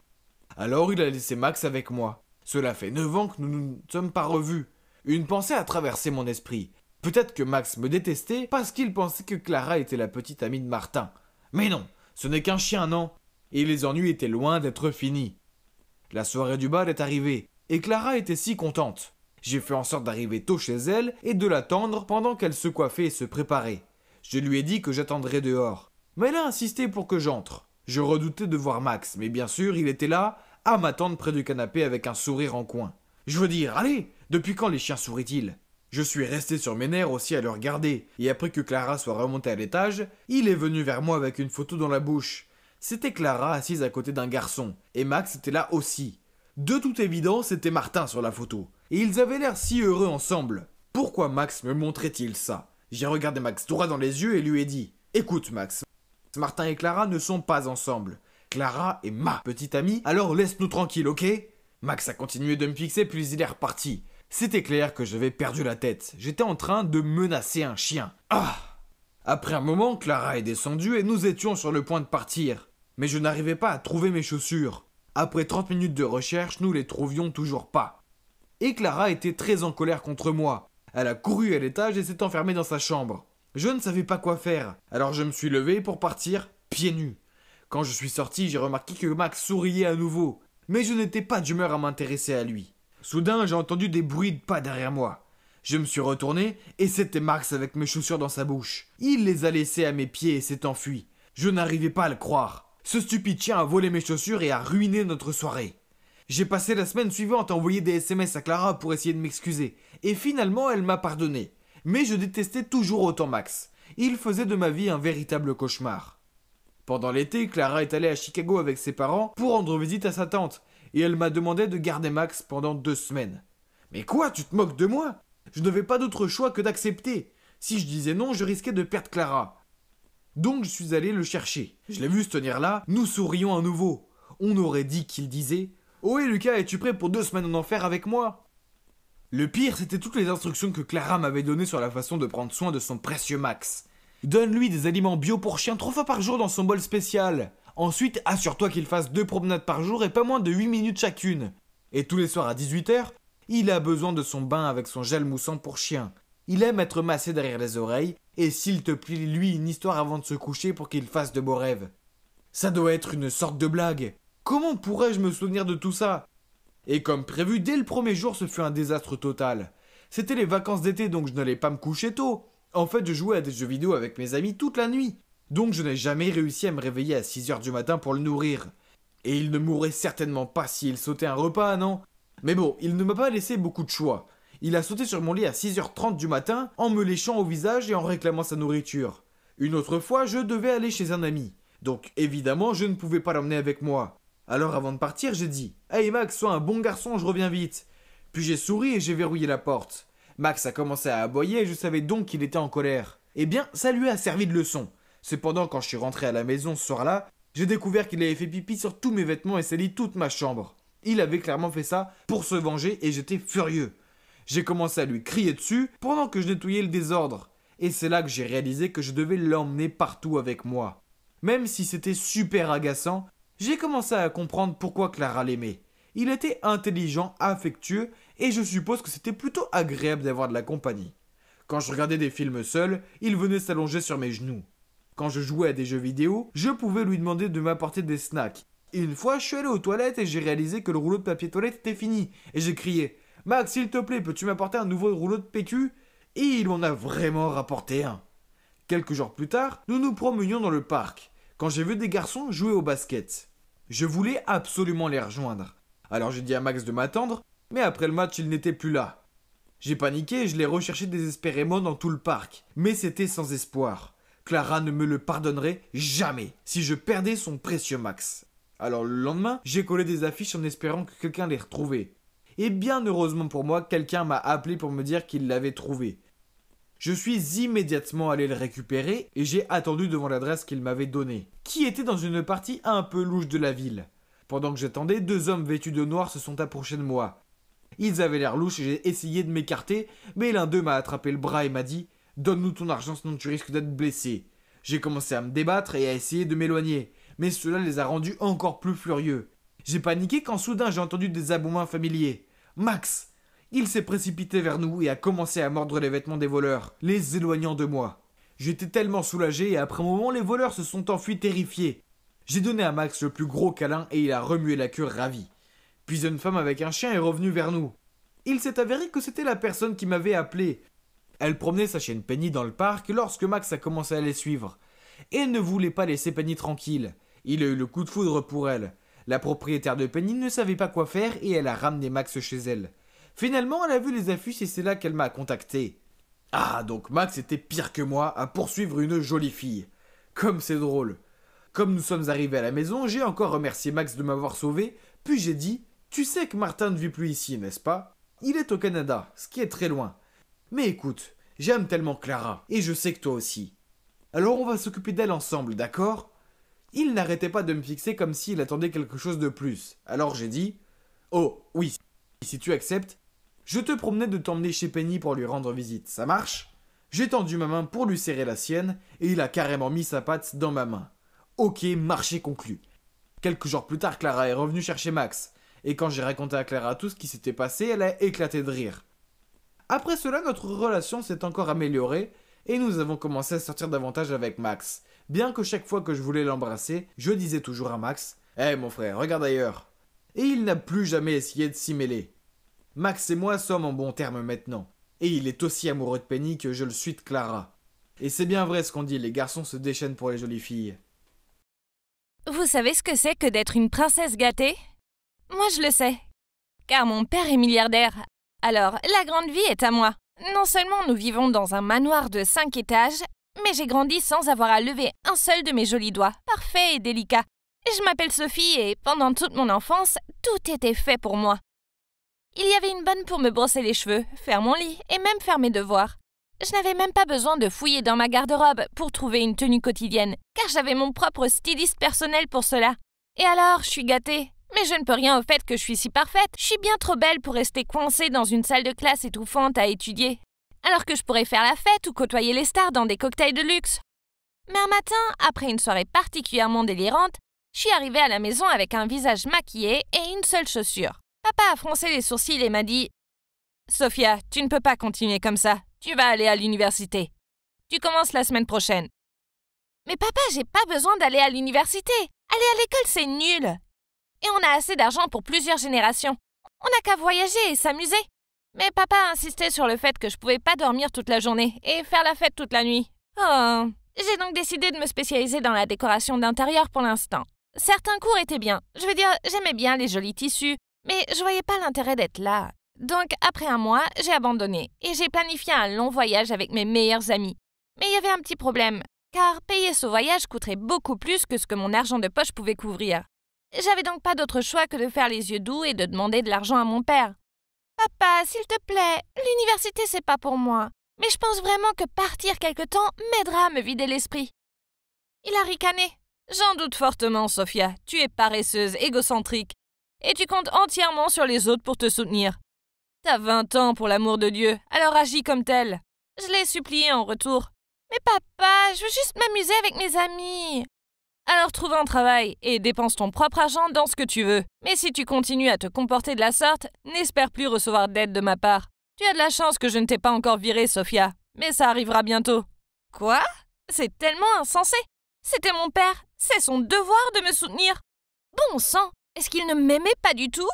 Alors il a laissé Max avec moi. Cela fait 9 ans que nous ne nous sommes pas revus. Une pensée a traversé mon esprit. Peut-être que Max me détestait parce qu'il pensait que Clara était la petite amie de Martin. Mais non, ce n'est qu'un chien, non? Et les ennuis étaient loin d'être finis. La soirée du bal est arrivée. Et Clara était si contente. J'ai fait en sorte d'arriver tôt chez elle et de l'attendre pendant qu'elle se coiffait et se préparait. Je lui ai dit que j'attendrais dehors. Mais elle a insisté pour que j'entre. Je redoutais de voir Max, mais bien sûr, il était là, à m'attendre près du canapé avec un sourire en coin. Je veux dire, allez, depuis quand les chiens sourient-ils? Je suis resté sur mes nerfs aussi à le regarder, et après que Clara soit remontée à l'étage, il est venu vers moi avec une photo dans la bouche. C'était Clara assise à côté d'un garçon, et Max était là aussi. De toute évidence, c'était Martin sur la photo. Et ils avaient l'air si heureux ensemble. Pourquoi Max me montrait-il ça? J'ai regardé Max droit dans les yeux et lui ai dit « Écoute Max, Martin et Clara ne sont pas ensemble. Clara est ma petite amie, alors laisse-nous tranquilles, ok ?» Max a continué de me fixer puis il est reparti. C'était clair que j'avais perdu la tête. J'étais en train de menacer un chien. Ah! Après un moment, Clara est descendue et nous étions sur le point de partir. Mais je n'arrivais pas à trouver mes chaussures. Après 30 minutes de recherche, nous les trouvions toujours pas. Et Clara était très en colère contre moi. Elle a couru à l'étage et s'est enfermée dans sa chambre. Je ne savais pas quoi faire, alors je me suis levé pour partir pieds nus. Quand je suis sorti, j'ai remarqué que Max souriait à nouveau. Mais je n'étais pas d'humeur à m'intéresser à lui. Soudain, j'ai entendu des bruits de pas derrière moi. Je me suis retourné et c'était Max avec mes chaussures dans sa bouche. Il les a laissées à mes pieds et s'est enfui. Je n'arrivais pas à le croire. Ce stupide chien a volé mes chaussures et a ruiné notre soirée. J'ai passé la semaine suivante à envoyer des SMS à Clara pour essayer de m'excuser. Et finalement, elle m'a pardonné. Mais je détestais toujours autant Max. Il faisait de ma vie un véritable cauchemar. Pendant l'été, Clara est allée à Chicago avec ses parents pour rendre visite à sa tante. Et elle m'a demandé de garder Max pendant 2 semaines. Mais quoi, tu te moques de moi? Je n'avais pas d'autre choix que d'accepter. Si je disais non, je risquais de perdre Clara. Donc je suis allé le chercher. Je l'ai vu se tenir là, nous sourions à nouveau. On aurait dit qu'il disait « Ohé Lucas, es-tu prêt pour 2 semaines en enfer avec moi ?» Le pire, c'était toutes les instructions que Clara m'avait données sur la façon de prendre soin de son précieux Max. Donne-lui des aliments bio pour chien 3 fois par jour dans son bol spécial. Ensuite, assure-toi qu'il fasse 2 promenades par jour et pas moins de 8 minutes chacune. Et tous les soirs à 18h, il a besoin de son bain avec son gel moussant pour chien. Il aime être massé derrière les oreilles, et s'il te plaît, lui une histoire avant de se coucher pour qu'il fasse de beaux rêves. Ça doit être une sorte de blague. Comment pourrais-je me souvenir de tout ça? Et comme prévu, dès le premier jour, ce fut un désastre total. C'était les vacances d'été, donc je n'allais pas me coucher tôt. En fait, je jouais à des jeux vidéo avec mes amis toute la nuit. Donc je n'ai jamais réussi à me réveiller à 6h du matin pour le nourrir. Et il ne mourrait certainement pas s'il sautait un repas, non? Mais bon, il ne m'a pas laissé beaucoup de choix. Il a sauté sur mon lit à 6h30 du matin en me léchant au visage et en réclamant sa nourriture. Une autre fois, je devais aller chez un ami. Donc évidemment, je ne pouvais pas l'emmener avec moi. Alors avant de partir, j'ai dit « Hey Max, sois un bon garçon, je reviens vite !» Puis j'ai souri et j'ai verrouillé la porte. Max a commencé à aboyer et je savais donc qu'il était en colère. Eh bien, ça lui a servi de leçon. Cependant, quand je suis rentré à la maison ce soir-là, j'ai découvert qu'il avait fait pipi sur tous mes vêtements et sali toute ma chambre. Il avait clairement fait ça pour se venger et j'étais furieux. J'ai commencé à lui crier dessus pendant que je nettoyais le désordre. Et c'est là que j'ai réalisé que je devais l'emmener partout avec moi. Même si c'était super agaçant, j'ai commencé à comprendre pourquoi Clara l'aimait. Il était intelligent, affectueux, et je suppose que c'était plutôt agréable d'avoir de la compagnie. Quand je regardais des films seul, il venait s'allonger sur mes genoux. Quand je jouais à des jeux vidéo, je pouvais lui demander de m'apporter des snacks. Et une fois, je suis allé aux toilettes et j'ai réalisé que le rouleau de papier toilette était fini. Et j'ai crié « Max, s'il te plaît, peux-tu m'apporter un nouveau rouleau de PQ ?» Et il m'en a vraiment rapporté un. Quelques jours plus tard, nous nous promenions dans le parc, quand j'ai vu des garçons jouer au basket. Je voulais absolument les rejoindre. Alors j'ai dit à Max de m'attendre, mais après le match, il n'était plus là. J'ai paniqué et je l'ai recherché désespérément dans tout le parc. Mais c'était sans espoir. Clara ne me le pardonnerait jamais si je perdais son précieux Max. Alors le lendemain, j'ai collé des affiches en espérant que quelqu'un les retrouvait. Et bien heureusement pour moi, quelqu'un m'a appelé pour me dire qu'il l'avait trouvé. Je suis immédiatement allé le récupérer et j'ai attendu devant l'adresse qu'il m'avait donnée, qui était dans une partie un peu louche de la ville. Pendant que j'attendais, 2 hommes vêtus de noir se sont approchés de moi. Ils avaient l'air louches et j'ai essayé de m'écarter, mais l'un d'eux m'a attrapé le bras et m'a dit « Donne-nous ton argent sinon tu risques d'être blessé ». J'ai commencé à me débattre et à essayer de m'éloigner, mais cela les a rendus encore plus furieux. J'ai paniqué quand soudain j'ai entendu des aboiements familiers. Max! Il s'est précipité vers nous et a commencé à mordre les vêtements des voleurs, les éloignant de moi. J'étais tellement soulagé et après un moment les voleurs se sont enfuis terrifiés. J'ai donné à Max le plus gros câlin et il a remué la queue ravi. Puis une femme avec un chien est revenue vers nous. Il s'est avéré que c'était la personne qui m'avait appelé. Elle promenait sa chienne Penny dans le parc lorsque Max a commencé à les suivre. Et ne voulait pas laisser Penny tranquille. Il a eu le coup de foudre pour elle. La propriétaire de Penny ne savait pas quoi faire et elle a ramené Max chez elle. Finalement, elle a vu les affiches et c'est là qu'elle m'a contacté. Ah, donc Max était pire que moi à poursuivre une jolie fille. Comme c'est drôle. Comme nous sommes arrivés à la maison, j'ai encore remercié Max de m'avoir sauvé, puis j'ai dit « Tu sais que Martin ne vit plus ici, n'est-ce pas? Il est au Canada, ce qui est très loin. Mais écoute, J'aime tellement Clara, et je sais que toi aussi. Alors on va s'occuper d'elle ensemble, d'accord ? Il n'arrêtait pas de me fixer comme s'il attendait quelque chose de plus. Alors j'ai dit « Oh, oui, si tu acceptes, je te promenais de t'emmener chez Penny pour lui rendre visite, ça marche ?» J'ai tendu ma main pour lui serrer la sienne, et il a carrément mis sa patte dans ma main. Ok, marché conclu. Quelques jours plus tard, Clara est revenue chercher Max, et quand j'ai raconté à Clara tout ce qui s'était passé, elle a éclaté de rire. Après cela, notre relation s'est encore améliorée, et nous avons commencé à sortir davantage avec Max. Bien que chaque fois que je voulais l'embrasser, je disais toujours à Max « Hé mon frère, regarde ailleurs !» Et il n'a plus jamais essayé de s'y mêler. Max et moi sommes en bons termes maintenant. Et il est aussi amoureux de Penny que je le suis de Clara. Et c'est bien vrai ce qu'on dit, les garçons se déchaînent pour les jolies filles. Vous savez ce que c'est que d'être une princesse gâtée ? Moi je le sais. Car mon père est milliardaire. Alors, la grande vie est à moi. Non seulement nous vivons dans un manoir de 5 étages, mais j'ai grandi sans avoir à lever un seul de mes jolis doigts, parfait et délicat. Je m'appelle Sophie et pendant toute mon enfance, tout était fait pour moi. Il y avait une bonne pour me brosser les cheveux, faire mon lit et même faire mes devoirs. Je n'avais même pas besoin de fouiller dans ma garde-robe pour trouver une tenue quotidienne, car j'avais mon propre styliste personnel pour cela. Et alors, je suis gâtée. Mais je ne peux rien au fait que je suis si parfaite. Je suis bien trop belle pour rester coincée dans une salle de classe étouffante à étudier. Alors que je pourrais faire la fête ou côtoyer les stars dans des cocktails de luxe. Mais un matin, après une soirée particulièrement délirante, je suis arrivée à la maison avec un visage maquillé et une seule chaussure. Papa a froncé les sourcils et m'a dit « Sophia, tu ne peux pas continuer comme ça. Tu vas aller à l'université. Tu commences la semaine prochaine. » Mais papa, j'ai pas besoin d'aller à l'université. Aller à l'école, c'est nul. Et on a assez d'argent pour plusieurs générations. On n'a qu'à voyager et s'amuser. Mais papa insistait sur le fait que je pouvais pas dormir toute la journée et faire la fête toute la nuit. Oh, j'ai donc décidé de me spécialiser dans la décoration d'intérieur pour l'instant. Certains cours étaient bien. Je veux dire, j'aimais bien les jolis tissus, mais je voyais pas l'intérêt d'être là. Donc, après un mois, j'ai abandonné et j'ai planifié un long voyage avec mes meilleurs amis. Mais il y avait un petit problème, car payer ce voyage coûterait beaucoup plus que ce que mon argent de poche pouvait couvrir. J'avais donc pas d'autre choix que de faire les yeux doux et de demander de l'argent à mon père. « Papa, s'il te plaît, l'université c'est pas pour moi, mais je pense vraiment que partir quelque temps m'aidera à me vider l'esprit. » Il a ricané. « J'en doute fortement, Sophia, tu es paresseuse, égocentrique, et tu comptes entièrement sur les autres pour te soutenir. T'as 20 ans pour l'amour de Dieu, alors agis comme tel. » Je l'ai supplié en retour. « Mais papa, je veux juste m'amuser avec mes amis. » Alors trouve un travail et dépense ton propre argent dans ce que tu veux. Mais si tu continues à te comporter de la sorte, n'espère plus recevoir d'aide de ma part. Tu as de la chance que je ne t'ai pas encore virée, Sophia. Mais ça arrivera bientôt. Quoi ? C'est tellement insensé. C'était mon père. C'est son devoir de me soutenir. Bon sang, est-ce qu'il ne m'aimait pas du tout ?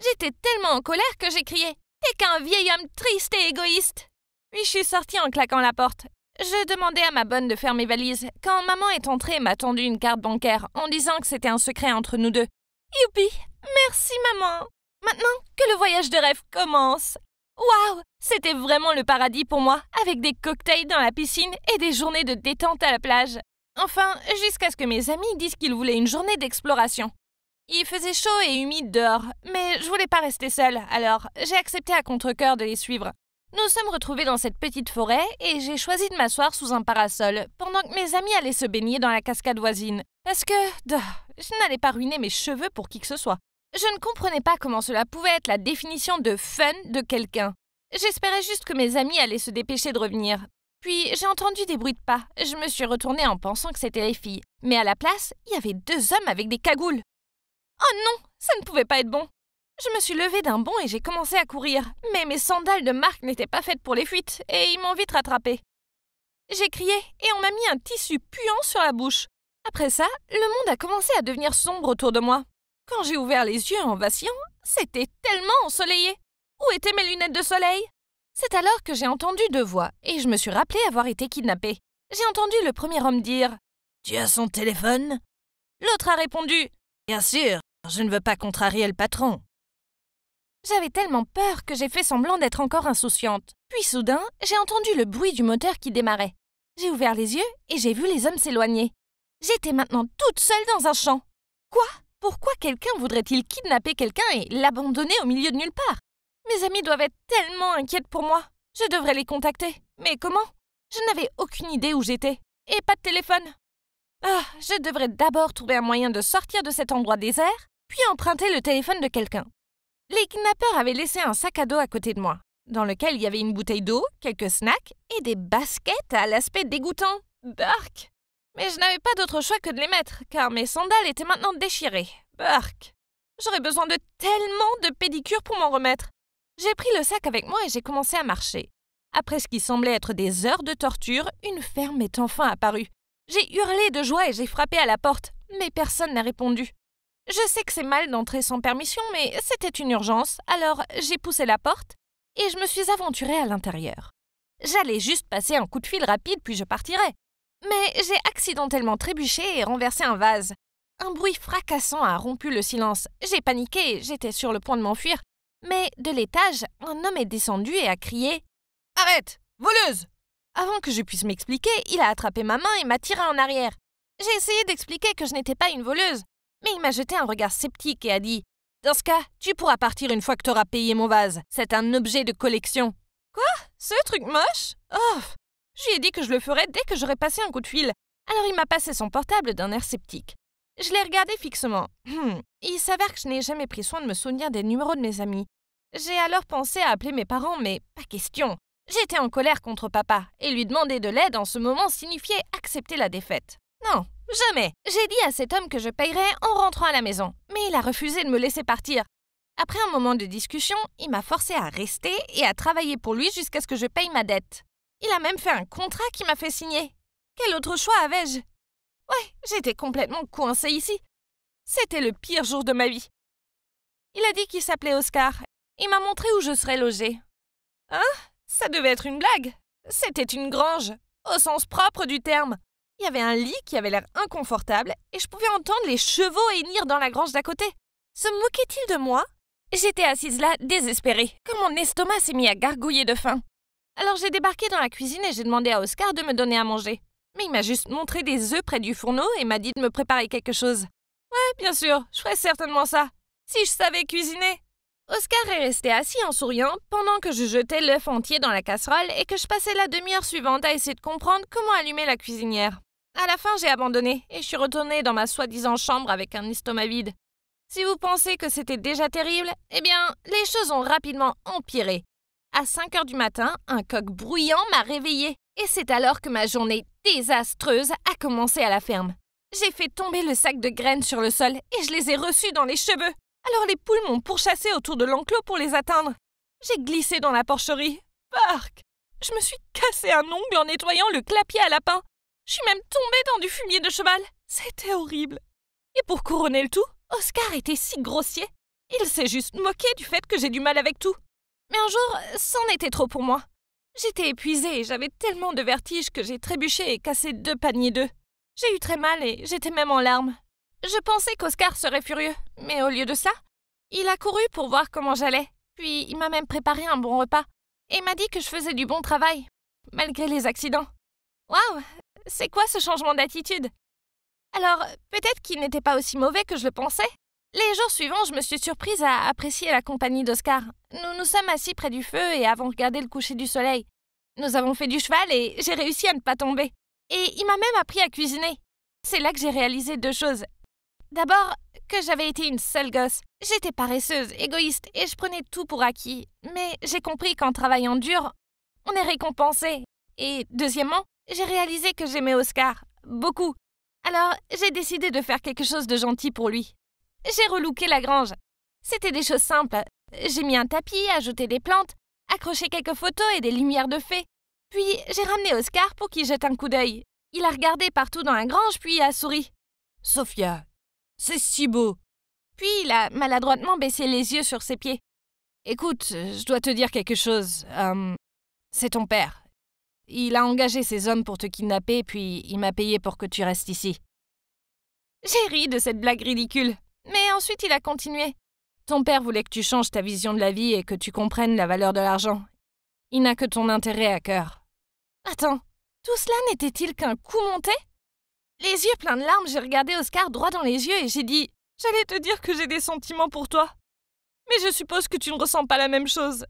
J'étais tellement en colère que j'ai crié. T'es qu'un vieil homme triste et égoïste. Puis je suis sortie en claquant la porte. Je demandais à ma bonne de faire mes valises quand maman est entrée et m'a tendu une carte bancaire en disant que c'était un secret entre nous deux. Youpi! Merci maman! Maintenant que le voyage de rêve commence! Waouh! C'était vraiment le paradis pour moi, avec des cocktails dans la piscine et des journées de détente à la plage. Enfin, jusqu'à ce que mes amis disent qu'ils voulaient une journée d'exploration. Il faisait chaud et humide dehors, mais je voulais pas rester seule, alors j'ai accepté à contre-cœur de les suivre. Nous sommes retrouvés dans cette petite forêt et j'ai choisi de m'asseoir sous un parasol pendant que mes amis allaient se baigner dans la cascade voisine. Parce que je n'allais pas ruiner mes cheveux pour qui que ce soit. Je ne comprenais pas comment cela pouvait être la définition de fun de quelqu'un. J'espérais juste que mes amis allaient se dépêcher de revenir. Puis j'ai entendu des bruits de pas. Je me suis retournée en pensant que c'était les filles. Mais à la place, il y avait 2 hommes avec des cagoules. Oh non, ça ne pouvait pas être bon. Je me suis levée d'un bond et j'ai commencé à courir, mais mes sandales de marque n'étaient pas faites pour les fuites et ils m'ont vite rattrapée. J'ai crié et on m'a mis un tissu puant sur la bouche. Après ça, le monde a commencé à devenir sombre autour de moi. Quand j'ai ouvert les yeux en vacillant, c'était tellement ensoleillé. Où étaient mes lunettes de soleil ? C'est alors que j'ai entendu 2 voix et je me suis rappelé avoir été kidnappée. J'ai entendu le premier homme dire « Tu as son téléphone ?» L'autre a répondu « Bien sûr, je ne veux pas contrarier le patron. » J'avais tellement peur que j'ai fait semblant d'être encore insouciante. Puis soudain, j'ai entendu le bruit du moteur qui démarrait. J'ai ouvert les yeux et j'ai vu les hommes s'éloigner. J'étais maintenant toute seule dans un champ. Quoi ? Pourquoi quelqu'un voudrait-il kidnapper quelqu'un et l'abandonner au milieu de nulle part ? Mes amis doivent être tellement inquiètes pour moi. Je devrais les contacter. Mais comment? Je n'avais aucune idée où j'étais. Et pas de téléphone. Ah, je devrais d'abord trouver un moyen de sortir de cet endroit désert, puis emprunter le téléphone de quelqu'un. Les kidnappeurs avaient laissé un sac à dos à côté de moi, dans lequel il y avait une bouteille d'eau, quelques snacks et des baskets à l'aspect dégoûtant. Bark! Mais je n'avais pas d'autre choix que de les mettre, car mes sandales étaient maintenant déchirées. Bark! J'aurais besoin de tellement de pédicures pour m'en remettre. J'ai pris le sac avec moi et j'ai commencé à marcher. Après ce qui semblait être des heures de torture, une ferme est enfin apparue. J'ai hurlé de joie et j'ai frappé à la porte, mais personne n'a répondu. Je sais que c'est mal d'entrer sans permission, mais c'était une urgence, alors j'ai poussé la porte et je me suis aventurée à l'intérieur. J'allais juste passer un coup de fil rapide puis je partirais. Mais j'ai accidentellement trébuché et renversé un vase. Un bruit fracassant a rompu le silence. J'ai paniqué, j'étais sur le point de m'enfuir. Mais de l'étage, un homme est descendu et a crié « Arrête, voleuse !» Avant que je puisse m'expliquer, il a attrapé ma main et m'a tiré en arrière. J'ai essayé d'expliquer que je n'étais pas une voleuse, mais il m'a jeté un regard sceptique et a dit « Dans ce cas, tu pourras partir une fois que tu auras payé mon vase. C'est un objet de collection. » Quoi? Ce truc moche? Oh! Je lui ai dit que je le ferais dès que j'aurais passé un coup de fil. Alors il m'a passé son portable d'un air sceptique. Je l'ai regardé fixement. Il s'avère que je n'ai jamais pris soin de me souvenir des numéros de mes amis. J'ai alors pensé à appeler mes parents, mais pas question. J'étais en colère contre papa, et lui demander de l'aide en ce moment signifiait accepter la défaite. Non, jamais. J'ai dit à cet homme que je payerais en rentrant à la maison, mais il a refusé de me laisser partir. Après un moment de discussion, il m'a forcé à rester et à travailler pour lui jusqu'à ce que je paye ma dette. Il a même fait un contrat qui m'a fait signer. Quel autre choix avais-je? Ouais, j'étais complètement coincée ici. C'était le pire jour de ma vie. Il a dit qu'il s'appelait Oscar. Il m'a montré où je serais logée. Hein? Ça devait être une blague. C'était une grange, au sens propre du terme. Il y avait un lit qui avait l'air inconfortable et je pouvais entendre les chevaux hennir dans la grange d'à côté. Se moquait-il de moi? J'étais assise là, désespérée, quand mon estomac s'est mis à gargouiller de faim. Alors j'ai débarqué dans la cuisine et j'ai demandé à Oscar de me donner à manger. Mais il m'a juste montré des œufs près du fourneau et m'a dit de me préparer quelque chose. Ouais, bien sûr, je ferais certainement ça. Si je savais cuisiner. Oscar est resté assis en souriant pendant que je jetais l'œuf entier dans la casserole et que je passais la demi-heure suivante à essayer de comprendre comment allumer la cuisinière. À la fin, j'ai abandonné et je suis retournée dans ma soi-disant chambre avec un estomac vide. Si vous pensez que c'était déjà terrible, eh bien, les choses ont rapidement empiré. À 5 heures du matin, un coq bruyant m'a réveillée et c'est alors que ma journée désastreuse a commencé à la ferme. J'ai fait tomber le sac de graines sur le sol et je les ai reçus dans les cheveux. Alors les poules m'ont pourchassé autour de l'enclos pour les atteindre. J'ai glissé dans la porcherie. Bark! Je me suis cassé un ongle en nettoyant le clapier à lapin. Je suis même tombée dans du fumier de cheval. C'était horrible. Et pour couronner le tout, Oscar était si grossier. Il s'est juste moqué du fait que j'ai du mal avec tout. Mais un jour, c'en était trop pour moi. J'étais épuisée et j'avais tellement de vertige que j'ai trébuché et cassé 2 paniers d'œufs. J'ai eu très mal et j'étais même en larmes. Je pensais qu'Oscar serait furieux, mais au lieu de ça, il a couru pour voir comment j'allais. Puis il m'a même préparé un bon repas et m'a dit que je faisais du bon travail, malgré les accidents. Waouh, c'est quoi ce changement d'attitude? Alors, peut-être qu'il n'était pas aussi mauvais que je le pensais. Les jours suivants, je me suis surprise à apprécier la compagnie d'Oscar. Nous nous sommes assis près du feu et avons regardé le coucher du soleil. Nous avons fait du cheval et j'ai réussi à ne pas tomber. Et il m'a même appris à cuisiner. C'est là que j'ai réalisé 2 choses. D'abord, que j'avais été une sale gosse. J'étais paresseuse, égoïste et je prenais tout pour acquis. Mais j'ai compris qu'en travaillant dur, on est récompensé. Et deuxièmement, j'ai réalisé que j'aimais Oscar. Beaucoup. Alors, j'ai décidé de faire quelque chose de gentil pour lui. J'ai relooké la grange. C'était des choses simples. J'ai mis un tapis, ajouté des plantes, accroché quelques photos et des lumières de fées. Puis, j'ai ramené Oscar pour qu'il jette un coup d'œil. Il a regardé partout dans la grange, puis a souri. « Sophia, c'est si beau !» Puis, il a maladroitement baissé les yeux sur ses pieds. « Écoute, je dois te dire quelque chose. C'est ton père. Il a engagé ses hommes pour te kidnapper, puis il m'a payé pour que tu restes ici. » J'ai ri de cette blague ridicule. Mais ensuite, il a continué. « Ton père voulait que tu changes ta vision de la vie et que tu comprennes la valeur de l'argent. Il n'a que ton intérêt à cœur. » Attends, tout cela n'était-il qu'un coup monté? Les yeux pleins de larmes, j'ai regardé Oscar droit dans les yeux et j'ai dit « J'allais te dire que j'ai des sentiments pour toi. Mais je suppose que tu ne ressens pas la même chose.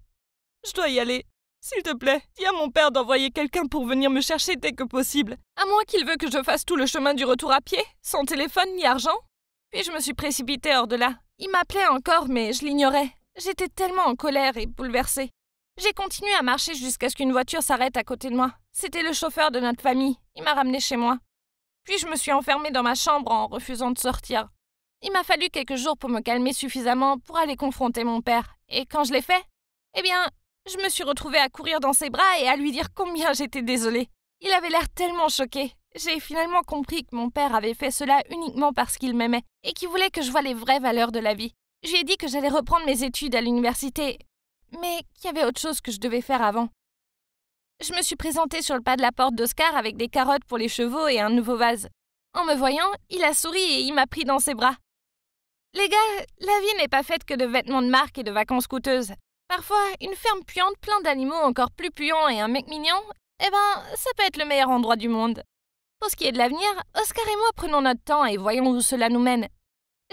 Je dois y aller. S'il te plaît, dis à mon père d'envoyer quelqu'un pour venir me chercher dès que possible. À moins qu'il veuille que je fasse tout le chemin du retour à pied, sans téléphone ni argent. » Puis je me suis précipitée hors de là. Il m'appelait encore, mais je l'ignorais. J'étais tellement en colère et bouleversée. J'ai continué à marcher jusqu'à ce qu'une voiture s'arrête à côté de moi. C'était le chauffeur de notre famille. Il m'a ramenée chez moi. Puis je me suis enfermée dans ma chambre en refusant de sortir. Il m'a fallu quelques jours pour me calmer suffisamment pour aller confronter mon père. Et quand je l'ai fait, eh bien, je me suis retrouvée à courir dans ses bras et à lui dire combien j'étais désolée. Il avait l'air tellement choqué. J'ai finalement compris que mon père avait fait cela uniquement parce qu'il m'aimait et qu'il voulait que je voie les vraies valeurs de la vie. Je lui ai dit que j'allais reprendre mes études à l'université, mais qu'il y avait autre chose que je devais faire avant. Je me suis présentée sur le pas de la porte d'Oscar avec des carottes pour les chevaux et un nouveau vase. En me voyant, il a souri et il m'a pris dans ses bras. Les gars, la vie n'est pas faite que de vêtements de marque et de vacances coûteuses. Parfois, une ferme puante, plein d'animaux encore plus puants et un mec mignon, ça peut être le meilleur endroit du monde. Pour ce qui est de l'avenir, Oscar et moi prenons notre temps et voyons où cela nous mène.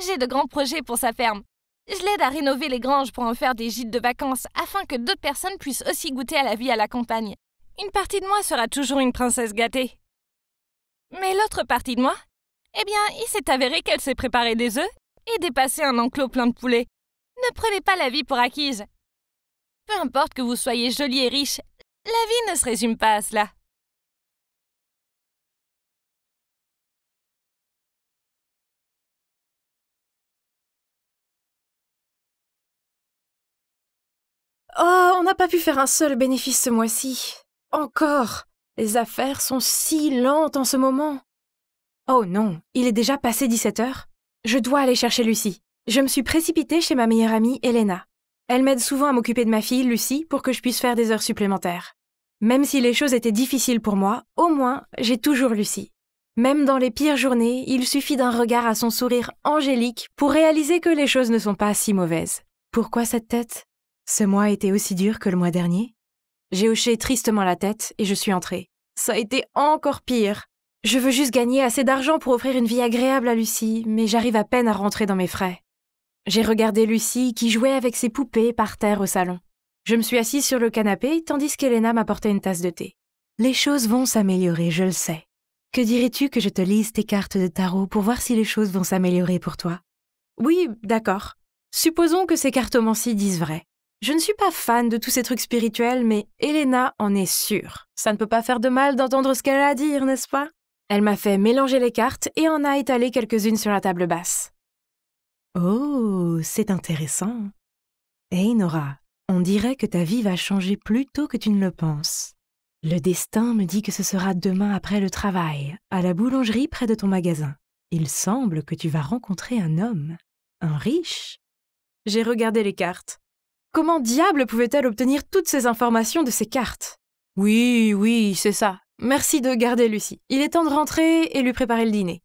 J'ai de grands projets pour sa ferme. Je l'aide à rénover les granges pour en faire des gîtes de vacances afin que d'autres personnes puissent aussi goûter à la vie à la campagne. Une partie de moi sera toujours une princesse gâtée. Mais l'autre partie de moi, il s'est avéré qu'elle s'est préparé des œufs et dépassé un enclos plein de poulets. Ne prenez pas la vie pour acquise. Peu importe que vous soyez jolie et riche, la vie ne se résume pas à cela. Oh, on n'a pas pu faire un seul bénéfice ce mois-ci. Encore. Les affaires sont si lentes en ce moment. Oh non, il est déjà passé 17 heures. Je dois aller chercher Lucie. Je me suis précipitée chez ma meilleure amie, Elena. Elle m'aide souvent à m'occuper de ma fille, Lucie, pour que je puisse faire des heures supplémentaires. Même si les choses étaient difficiles pour moi, au moins, j'ai toujours Lucie. Même dans les pires journées, il suffit d'un regard à son sourire angélique pour réaliser que les choses ne sont pas si mauvaises. Pourquoi cette tête ? Ce mois était aussi dur que le mois dernier ? J'ai hoché tristement la tête et je suis entrée. Ça a été encore pire. Je veux juste gagner assez d'argent pour offrir une vie agréable à Lucie, mais j'arrive à peine à rentrer dans mes frais. J'ai regardé Lucie qui jouait avec ses poupées par terre au salon. Je me suis assise sur le canapé tandis qu'Elena m'apportait une tasse de thé. Les choses vont s'améliorer, je le sais. Que dirais-tu que je te lise tes cartes de tarot pour voir si les choses vont s'améliorer pour toi ? Oui, d'accord. Supposons que ces cartomancies disent vrai. Je ne suis pas fan de tous ces trucs spirituels, mais Elena en est sûre. Ça ne peut pas faire de mal d'entendre ce qu'elle a à dire, n'est-ce pas ? Elle m'a fait mélanger les cartes et en a étalé quelques-unes sur la table basse. Oh, c'est intéressant. Hey Nora, on dirait que ta vie va changer plus tôt que tu ne le penses. Le destin me dit que ce sera demain après le travail, à la boulangerie près de ton magasin. Il semble que tu vas rencontrer un homme, un riche. J'ai regardé les cartes. Comment diable pouvait-elle obtenir toutes ces informations de ces cartes ? Oui, c'est ça. Merci de garder Lucie. Il est temps de rentrer et lui préparer le dîner.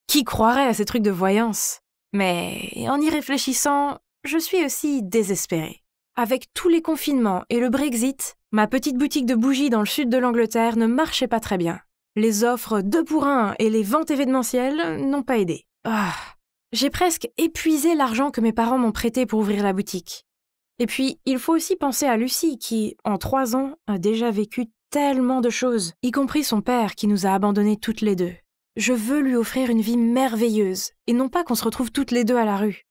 Qui croirait à ces trucs de voyance ? Mais en y réfléchissant, je suis aussi désespérée. Avec tous les confinements et le Brexit, ma petite boutique de bougies dans le sud de l'Angleterre ne marchait pas très bien. Les offres 2 pour 1 et les ventes événementielles n'ont pas aidé. J'ai presque épuisé l'argent que mes parents m'ont prêté pour ouvrir la boutique. Et puis, il faut aussi penser à Lucie qui, en 3 ans, a déjà vécu tellement de choses, y compris son père qui nous a abandonnés toutes les deux. Je veux lui offrir une vie merveilleuse, et non pas qu'on se retrouve toutes les deux à la rue.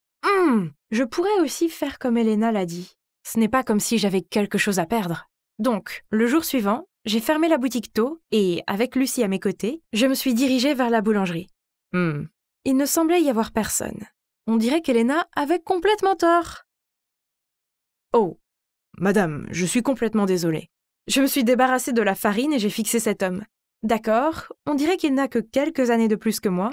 Je pourrais aussi faire comme Elena l'a dit. Ce n'est pas comme si j'avais quelque chose à perdre. Donc, le jour suivant, j'ai fermé la boutique tôt, et, avec Lucie à mes côtés, je me suis dirigée vers la boulangerie. Il ne semblait y avoir personne. On dirait qu'Elena avait complètement tort. Oh, madame, je suis complètement désolée. Je me suis débarrassée de la farine et j'ai fixé cet homme. D'accord, on dirait qu'il n'a que quelques années de plus que moi,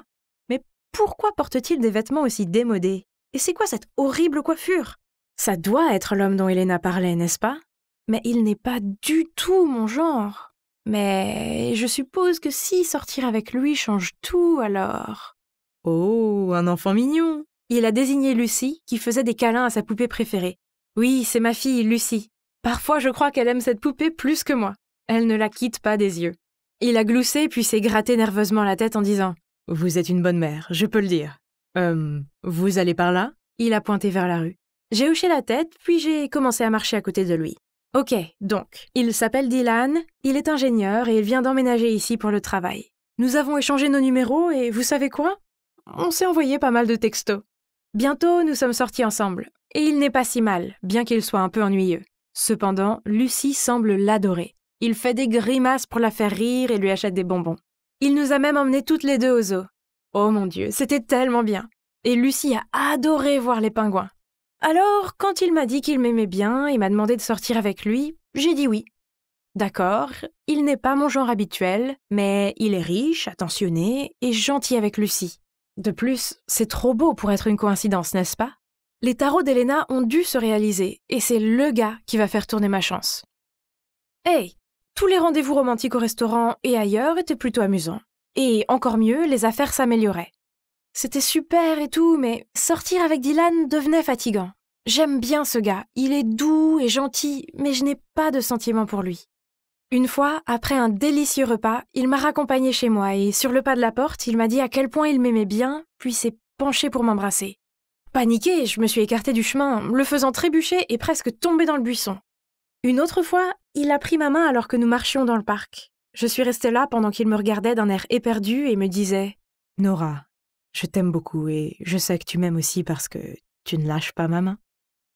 mais pourquoi porte-t-il des vêtements aussi démodés ? Et c'est quoi cette horrible coiffure ? Ça doit être l'homme dont Elena parlait, n'est-ce pas ? Mais il n'est pas du tout mon genre. Mais je suppose que si sortir avec lui change tout, alors... Oh, un enfant mignon ! Il a désigné Lucie, qui faisait des câlins à sa poupée préférée. Oui, c'est ma fille, Lucie. Parfois, je crois qu'elle aime cette poupée plus que moi. Elle ne la quitte pas des yeux. Il a gloussé puis s'est gratté nerveusement la tête en disant « Vous êtes une bonne mère, je peux le dire. Vous allez par là ?» Il a pointé vers la rue. J'ai hoché la tête, puis j'ai commencé à marcher à côté de lui. Ok, donc, il s'appelle Dylan, il est ingénieur et il vient d'emménager ici pour le travail. Nous avons échangé nos numéros et vous savez quoi? On s'est envoyé pas mal de textos. Bientôt, nous sommes sortis ensemble. Et il n'est pas si mal, bien qu'il soit un peu ennuyeux. Cependant, Lucie semble l'adorer. Il fait des grimaces pour la faire rire et lui achète des bonbons. Il nous a même emmenés toutes les deux au zoo. Oh mon Dieu, c'était tellement bien. Et Lucie a adoré voir les pingouins. Alors, quand il m'a dit qu'il m'aimait bien et m'a demandé de sortir avec lui, j'ai dit oui. D'accord, il n'est pas mon genre habituel, mais il est riche, attentionné et gentil avec Lucie. De plus, c'est trop beau pour être une coïncidence, n'est-ce pas? Les tarots d'Elena ont dû se réaliser, et c'est le gars qui va faire tourner ma chance. Hey, tous les rendez-vous romantiques au restaurant et ailleurs étaient plutôt amusants. Et encore mieux, les affaires s'amélioraient. C'était super et tout, mais sortir avec Dylan devenait fatigant. J'aime bien ce gars, il est doux et gentil, mais je n'ai pas de sentiments pour lui. Une fois, après un délicieux repas, il m'a raccompagnée chez moi et sur le pas de la porte, il m'a dit à quel point il m'aimait bien, puis s'est penché pour m'embrasser. Paniquée, je me suis écartée du chemin, le faisant trébucher et presque tomber dans le buisson. Une autre fois, il a pris ma main alors que nous marchions dans le parc. Je suis restée là pendant qu'il me regardait d'un air éperdu et me disait « Nora, je t'aime beaucoup et je sais que tu m'aimes aussi parce que tu ne lâches pas ma main. »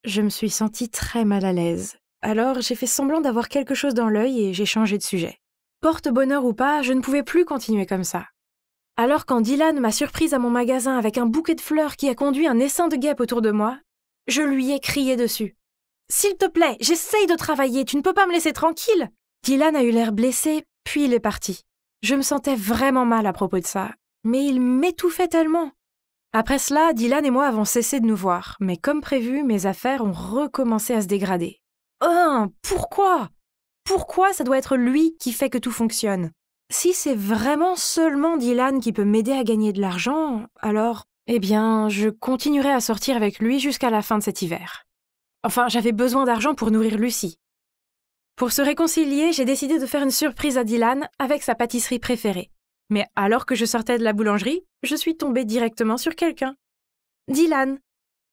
Je me suis sentie très mal à l'aise. Alors j'ai fait semblant d'avoir quelque chose dans l'œil et j'ai changé de sujet. Porte-bonheur ou pas, je ne pouvais plus continuer comme ça. Alors quand Dylan m'a surprise à mon magasin avec un bouquet de fleurs qui a conduit un essaim de guêpes autour de moi, je lui ai crié dessus. « S'il te plaît, j'essaye de travailler, tu ne peux pas me laisser tranquille !» Dylan a eu l'air blessé, puis il est parti. Je me sentais vraiment mal à propos de ça, mais il m'étouffait tellement. Après cela, Dylan et moi avons cessé de nous voir, mais comme prévu, mes affaires ont recommencé à se dégrader. Pourquoi? Pourquoi ça doit être lui qui fait que tout fonctionne? Si c'est vraiment seulement Dylan qui peut m'aider à gagner de l'argent, alors, je continuerai à sortir avec lui jusqu'à la fin de cet hiver. Enfin, j'avais besoin d'argent pour nourrir Lucie. Pour se réconcilier, j'ai décidé de faire une surprise à Dylan avec sa pâtisserie préférée. Mais alors que je sortais de la boulangerie, je suis tombée directement sur quelqu'un. Dylan.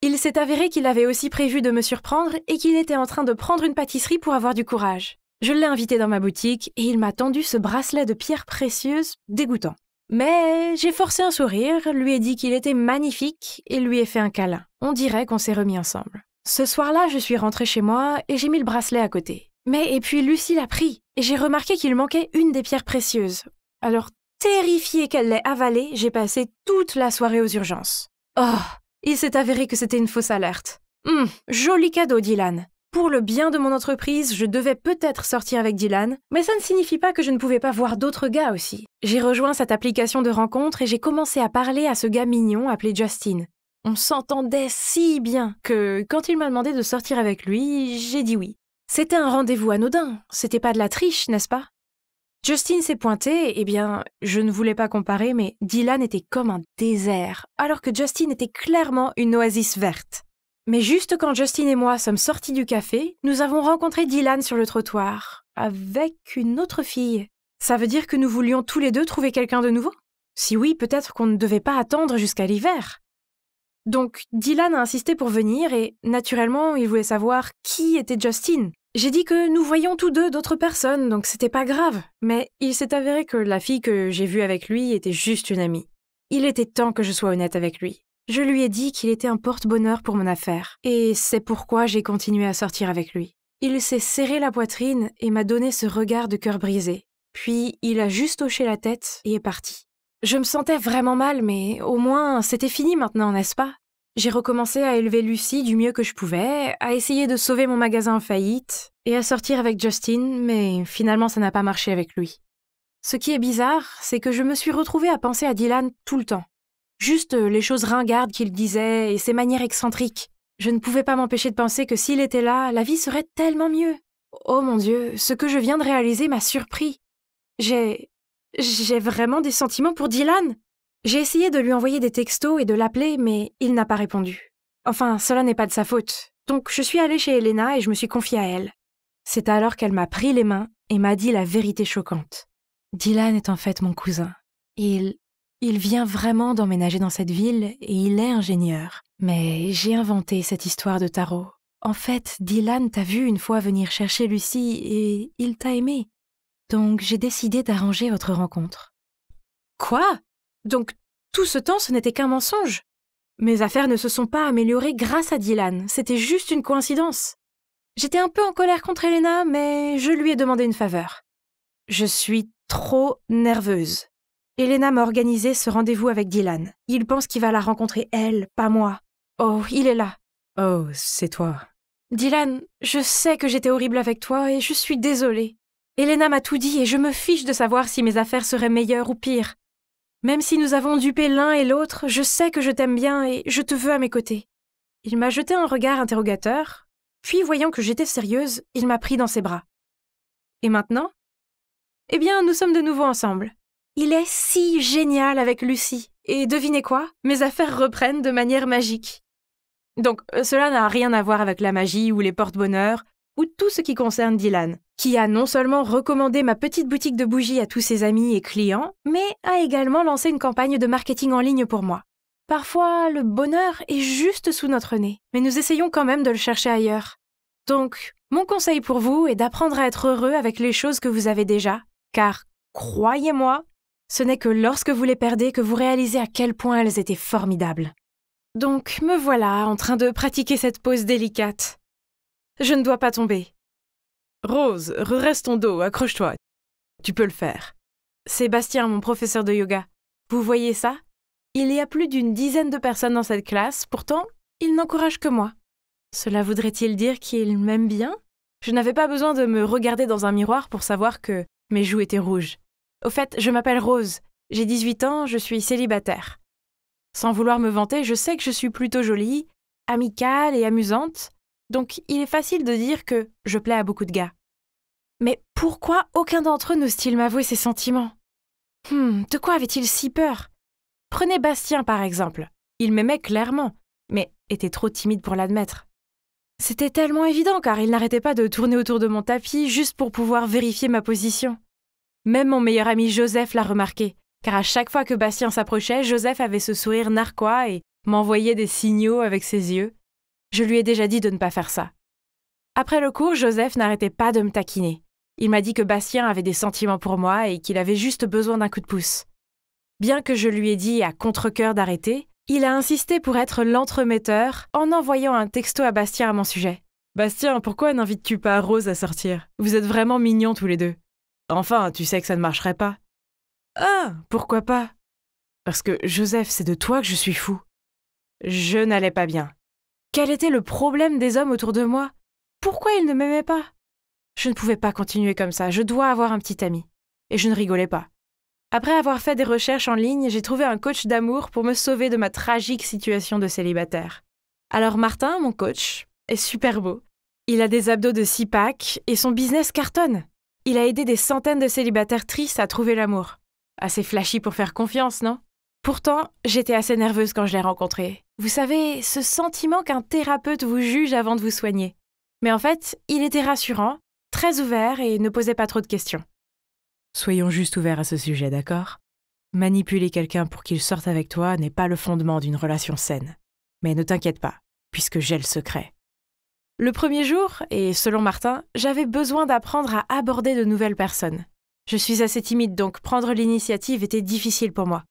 Il s'est avéré qu'il avait aussi prévu de me surprendre et qu'il était en train de prendre une pâtisserie pour avoir du courage. Je l'ai invité dans ma boutique et il m'a tendu ce bracelet de pierres précieuses dégoûtant. Mais j'ai forcé un sourire, lui ai dit qu'il était magnifique et lui ai fait un câlin. On dirait qu'on s'est remis ensemble. Ce soir-là, je suis rentrée chez moi et j'ai mis le bracelet à côté. Et puis Lucie l'a pris et j'ai remarqué qu'il manquait une des pierres précieuses. Alors, terrifiée qu'elle l'ait avalée, j'ai passé toute la soirée aux urgences. Oh, il s'est avéré que c'était une fausse alerte. Joli cadeau, Dylan. Pour le bien de mon entreprise, je devais peut-être sortir avec Dylan, mais ça ne signifie pas que je ne pouvais pas voir d'autres gars aussi. J'ai rejoint cette application de rencontre et j'ai commencé à parler à ce gars mignon appelé Justin. On s'entendait si bien que, quand il m'a demandé de sortir avec lui, j'ai dit oui. C'était un rendez-vous anodin, c'était pas de la triche, n'est-ce pas? Justin s'est pointé, je ne voulais pas comparer, mais Dylan était comme un désert, alors que Justin était clairement une oasis verte. Mais juste quand Justin et moi sommes sortis du café, nous avons rencontré Dylan sur le trottoir, avec une autre fille. Ça veut dire que nous voulions tous les deux trouver quelqu'un de nouveau? Si oui, peut-être qu'on ne devait pas attendre jusqu'à l'hiver. Donc, Dylan a insisté pour venir et, naturellement, il voulait savoir qui était Justin. J'ai dit que nous voyions tous deux d'autres personnes, donc c'était pas grave. Mais il s'est avéré que la fille que j'ai vue avec lui était juste une amie. Il était temps que je sois honnête avec lui. Je lui ai dit qu'il était un porte-bonheur pour mon affaire, et c'est pourquoi j'ai continué à sortir avec lui. Il s'est serré la poitrine et m'a donné ce regard de cœur brisé. Puis il a juste hoché la tête et est parti. Je me sentais vraiment mal, mais au moins c'était fini maintenant, n'est-ce pas? J'ai recommencé à élever Lucie du mieux que je pouvais, à essayer de sauver mon magasin en faillite, et à sortir avec Justin, mais finalement ça n'a pas marché avec lui. Ce qui est bizarre, c'est que je me suis retrouvée à penser à Dylan tout le temps. Juste les choses ringardes qu'il disait et ses manières excentriques. Je ne pouvais pas m'empêcher de penser que s'il était là, la vie serait tellement mieux. Oh mon Dieu, ce que je viens de réaliser m'a surpris. J'ai vraiment des sentiments pour Dylan. J'ai essayé de lui envoyer des textos et de l'appeler, mais il n'a pas répondu. Enfin, cela n'est pas de sa faute. Donc je suis allée chez Elena et je me suis confiée à elle. C'est alors qu'elle m'a pris les mains et m'a dit la vérité choquante. Dylan est en fait mon cousin. Il vient vraiment d'emménager dans cette ville et il est ingénieur. Mais j'ai inventé cette histoire de tarot. En fait, Dylan t'a vu une fois venir chercher Lucie et il t'a aimé. Donc j'ai décidé d'arranger votre rencontre. » Quoi? Donc tout ce temps, ce n'était qu'un mensonge? Mes affaires ne se sont pas améliorées grâce à Dylan, c'était juste une coïncidence. J'étais un peu en colère contre Elena, mais je lui ai demandé une faveur. Je suis trop nerveuse. Elena m'a organisé ce rendez-vous avec Dylan. Il pense qu'il va la rencontrer elle, pas moi. Oh, il est là. Oh, c'est toi. Dylan, je sais que j'étais horrible avec toi et je suis désolée. Elena m'a tout dit et je me fiche de savoir si mes affaires seraient meilleures ou pires. Même si nous avons dupé l'un et l'autre, je sais que je t'aime bien et je te veux à mes côtés. Il m'a jeté un regard interrogateur, puis voyant que j'étais sérieuse, il m'a pris dans ses bras. Et maintenant? Eh bien, nous sommes de nouveau ensemble. Il est si génial avec Lucie. Et devinez quoi? Mes affaires reprennent de manière magique. Donc, cela n'a rien à voir avec la magie ou les porte-bonheur, ou tout ce qui concerne Dylan, qui a non seulement recommandé ma petite boutique de bougies à tous ses amis et clients, mais a également lancé une campagne de marketing en ligne pour moi. Parfois, le bonheur est juste sous notre nez, mais nous essayons quand même de le chercher ailleurs. Donc, mon conseil pour vous est d'apprendre à être heureux avec les choses que vous avez déjà, car, croyez-moi, ce n'est que lorsque vous les perdez que vous réalisez à quel point elles étaient formidables. Donc, me voilà en train de pratiquer cette pose délicate. Je ne dois pas tomber. Rose, redresse ton dos, accroche-toi. Tu peux le faire. Sébastien, mon professeur de yoga. Vous voyez ça? Il y a plus d'une dizaine de personnes dans cette classe, pourtant, il n'encourage que moi. Cela voudrait-il dire qu'il m'aime bien? Je n'avais pas besoin de me regarder dans un miroir pour savoir que mes joues étaient rouges. Au fait, je m'appelle Rose. J'ai 18 ans, je suis célibataire. Sans vouloir me vanter, je sais que je suis plutôt jolie, amicale et amusante, donc il est facile de dire que je plais à beaucoup de gars. Mais pourquoi aucun d'entre eux n'ose-t-il m'avouer ses sentiments? De quoi avait-il si peur? Prenez Bastien par exemple. Il m'aimait clairement, mais était trop timide pour l'admettre. C'était tellement évident car il n'arrêtait pas de tourner autour de mon tapis juste pour pouvoir vérifier ma position. Même mon meilleur ami Joseph l'a remarqué, car à chaque fois que Bastien s'approchait, Joseph avait ce sourire narquois et m'envoyait des signaux avec ses yeux. Je lui ai déjà dit de ne pas faire ça. Après le cours, Joseph n'arrêtait pas de me taquiner. Il m'a dit que Bastien avait des sentiments pour moi et qu'il avait juste besoin d'un coup de pouce. Bien que je lui ai dit à contre-cœur d'arrêter, il a insisté pour être l'entremetteur en envoyant un texto à Bastien à mon sujet. « Bastien, pourquoi n'invites-tu pas Rose à sortir? Vous êtes vraiment mignons tous les deux. » « Enfin, tu sais que ça ne marcherait pas. »« Ah, pourquoi pas? » ?»« Parce que, Joseph, c'est de toi que je suis fou. » Je n'allais pas bien. Quel était le problème des hommes autour de moi? Pourquoi ils ne m'aimaient pas? Je ne pouvais pas continuer comme ça, je dois avoir un petit ami. Et je ne rigolais pas. Après avoir fait des recherches en ligne, j'ai trouvé un coach d'amour pour me sauver de ma tragique situation de célibataire. Alors Martin, mon coach, est super beau. Il a des abdos de 6-pack et son business cartonne. Il a aidé des centaines de célibataires tristes à trouver l'amour. Assez flashy pour faire confiance, non? Pourtant, j'étais assez nerveuse quand je l'ai rencontré. Vous savez, ce sentiment qu'un thérapeute vous juge avant de vous soigner. Mais en fait, il était rassurant, très ouvert et ne posait pas trop de questions. Soyons juste ouverts à ce sujet, d'accord? Manipuler quelqu'un pour qu'il sorte avec toi n'est pas le fondement d'une relation saine. Mais ne t'inquiète pas, puisque j'ai le secret. Le premier jour, et selon Martin, j'avais besoin d'apprendre à aborder de nouvelles personnes. Je suis assez timide, donc prendre l'initiative était difficile pour moi.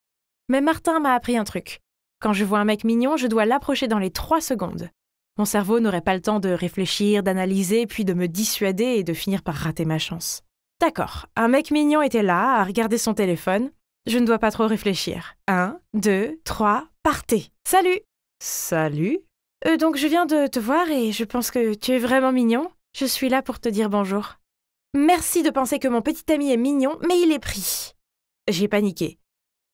Mais Martin m'a appris un truc. Quand je vois un mec mignon, je dois l'approcher dans les 3 secondes. Mon cerveau n'aurait pas le temps de réfléchir, d'analyser, puis de me dissuader et de finir par rater ma chance. D'accord, un mec mignon était là, à regarder son téléphone. Je ne dois pas trop réfléchir. 1, 2, 3, partez. Salut! Salut? Donc je viens de te voir et je pense que tu es vraiment mignon. Je suis là pour te dire bonjour. Merci de penser que mon petit ami est mignon, mais il est pris. J'ai paniqué.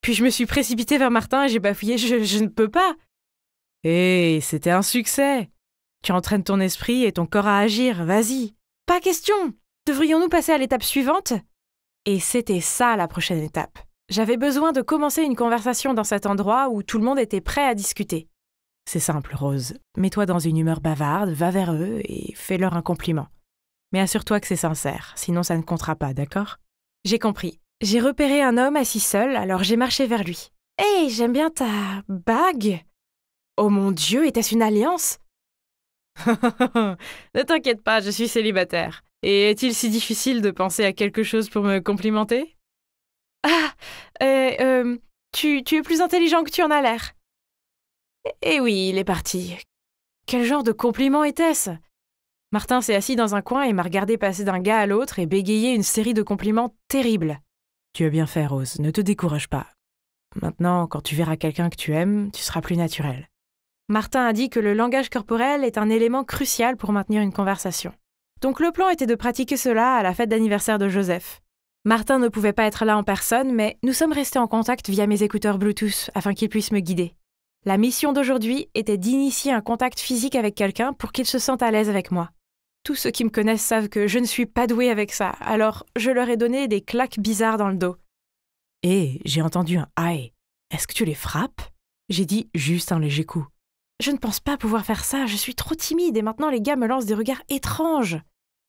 Puis je me suis précipitée vers Martin et j'ai bafouillé. Je ne peux pas. Hé, c'était un succès. Tu entraînes ton esprit et ton corps à agir, vas-y. Pas question. Devrions-nous passer à l'étape suivante? Et c'était ça la prochaine étape. J'avais besoin de commencer une conversation dans cet endroit où tout le monde était prêt à discuter. C'est simple, Rose. Mets-toi dans une humeur bavarde, va vers eux et fais-leur un compliment. Mais assure-toi que c'est sincère, sinon ça ne comptera pas, d'accord? J'ai compris. J'ai repéré un homme assis seul, alors j'ai marché vers lui. « Hey, j'aime bien ta bague !» Oh mon Dieu, était-ce une alliance? Ne t'inquiète pas, je suis célibataire. Et est-il si difficile de penser à quelque chose pour me complimenter? Ah, tu es plus intelligent que tu en as l'air. Eh oui, il est parti. Quel genre de compliment était-ce? Martin s'est assis dans un coin et m'a regardé passer d'un gars à l'autre et bégayer une série de compliments terribles. Tu as bien fait, Rose, ne te décourage pas. Maintenant, quand tu verras quelqu'un que tu aimes, tu seras plus naturel. Martin a dit que le langage corporel est un élément crucial pour maintenir une conversation. Donc le plan était de pratiquer cela à la fête d'anniversaire de Joseph. Martin ne pouvait pas être là en personne, mais nous sommes restés en contact via mes écouteurs Bluetooth afin qu'il puisse me guider. La mission d'aujourd'hui était d'initier un contact physique avec quelqu'un pour qu'il se sente à l'aise avec moi. Tous ceux qui me connaissent savent que je ne suis pas douée avec ça, alors je leur ai donné des claques bizarres dans le dos. « Hé, j'ai entendu un « aïe ». Est-ce que tu les frappes ?» J'ai dit juste un léger coup. « Je ne pense pas pouvoir faire ça, je suis trop timide et maintenant les gars me lancent des regards étranges. »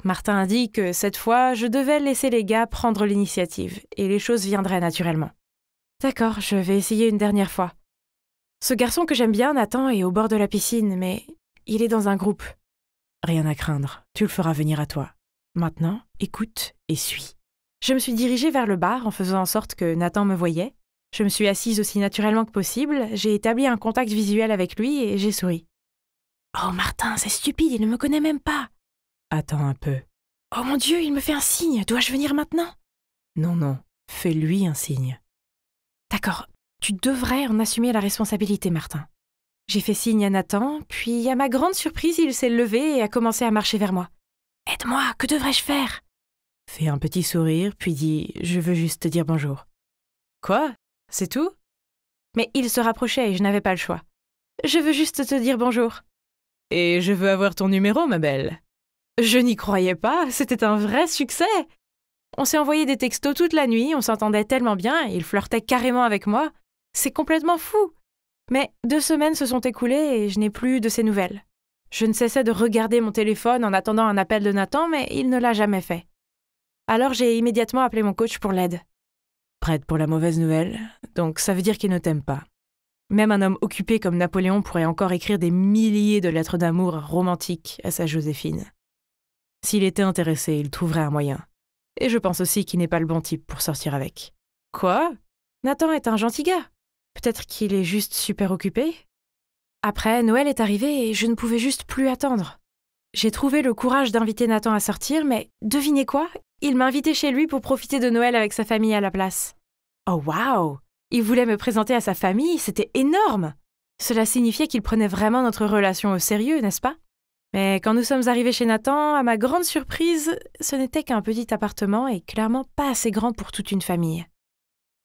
Martin a dit que cette fois, je devais laisser les gars prendre l'initiative et les choses viendraient naturellement. D'accord, je vais essayer une dernière fois. Ce garçon que j'aime bien, Nathan, est au bord de la piscine, mais il est dans un groupe. Rien à craindre, tu le feras venir à toi. Maintenant, écoute et suis. Je me suis dirigée vers le bar en faisant en sorte que Nathan me voyait. Je me suis assise aussi naturellement que possible, j'ai établi un contact visuel avec lui et j'ai souri. « Oh Martin, c'est stupide, il ne me connaît même pas !»« Attends un peu. »« Oh mon Dieu, il me fait un signe, dois-je venir maintenant ?»« Non, fais-lui un signe. »« D'accord, tu devrais en assumer la responsabilité, Martin. » J'ai fait signe à Nathan, puis à ma grande surprise, il s'est levé et a commencé à marcher vers moi. « Aide-moi, que devrais-je faire ?» Fais un petit sourire, puis dis « Je veux juste te dire bonjour. »« Quoi ? C'est tout ?» Mais il se rapprochait et je n'avais pas le choix. « Je veux juste te dire bonjour. »« Et je veux avoir ton numéro, ma belle. » Je n'y croyais pas, c'était un vrai succès. On s'est envoyé des textos toute la nuit, on s'entendait tellement bien, il flirtait carrément avec moi. C'est complètement fou. Mais 2 semaines se sont écoulées et je n'ai plus de ses nouvelles. Je ne cessais de regarder mon téléphone en attendant un appel de Nathan, mais il ne l'a jamais fait. Alors j'ai immédiatement appelé mon coach pour l'aide. Prête pour la mauvaise nouvelle, donc ça veut dire qu'il ne t'aime pas. Même un homme occupé comme Napoléon pourrait encore écrire des milliers de lettres d'amour romantiques à sa Joséphine. S'il était intéressé, il trouverait un moyen. Et je pense aussi qu'il n'est pas le bon type pour sortir avec. Quoi ? Nathan est un gentil gars. Peut-être qu'il est juste super occupé. Après, Noël est arrivé et je ne pouvais juste plus attendre. J'ai trouvé le courage d'inviter Nathan à sortir, mais devinez quoi ? Il m'a invité chez lui pour profiter de Noël avec sa famille à la place. Oh waouh ! Il voulait me présenter à sa famille, c'était énorme ! Cela signifiait qu'il prenait vraiment notre relation au sérieux, n'est-ce pas ? Mais quand nous sommes arrivés chez Nathan, à ma grande surprise, ce n'était qu'un petit appartement et clairement pas assez grand pour toute une famille.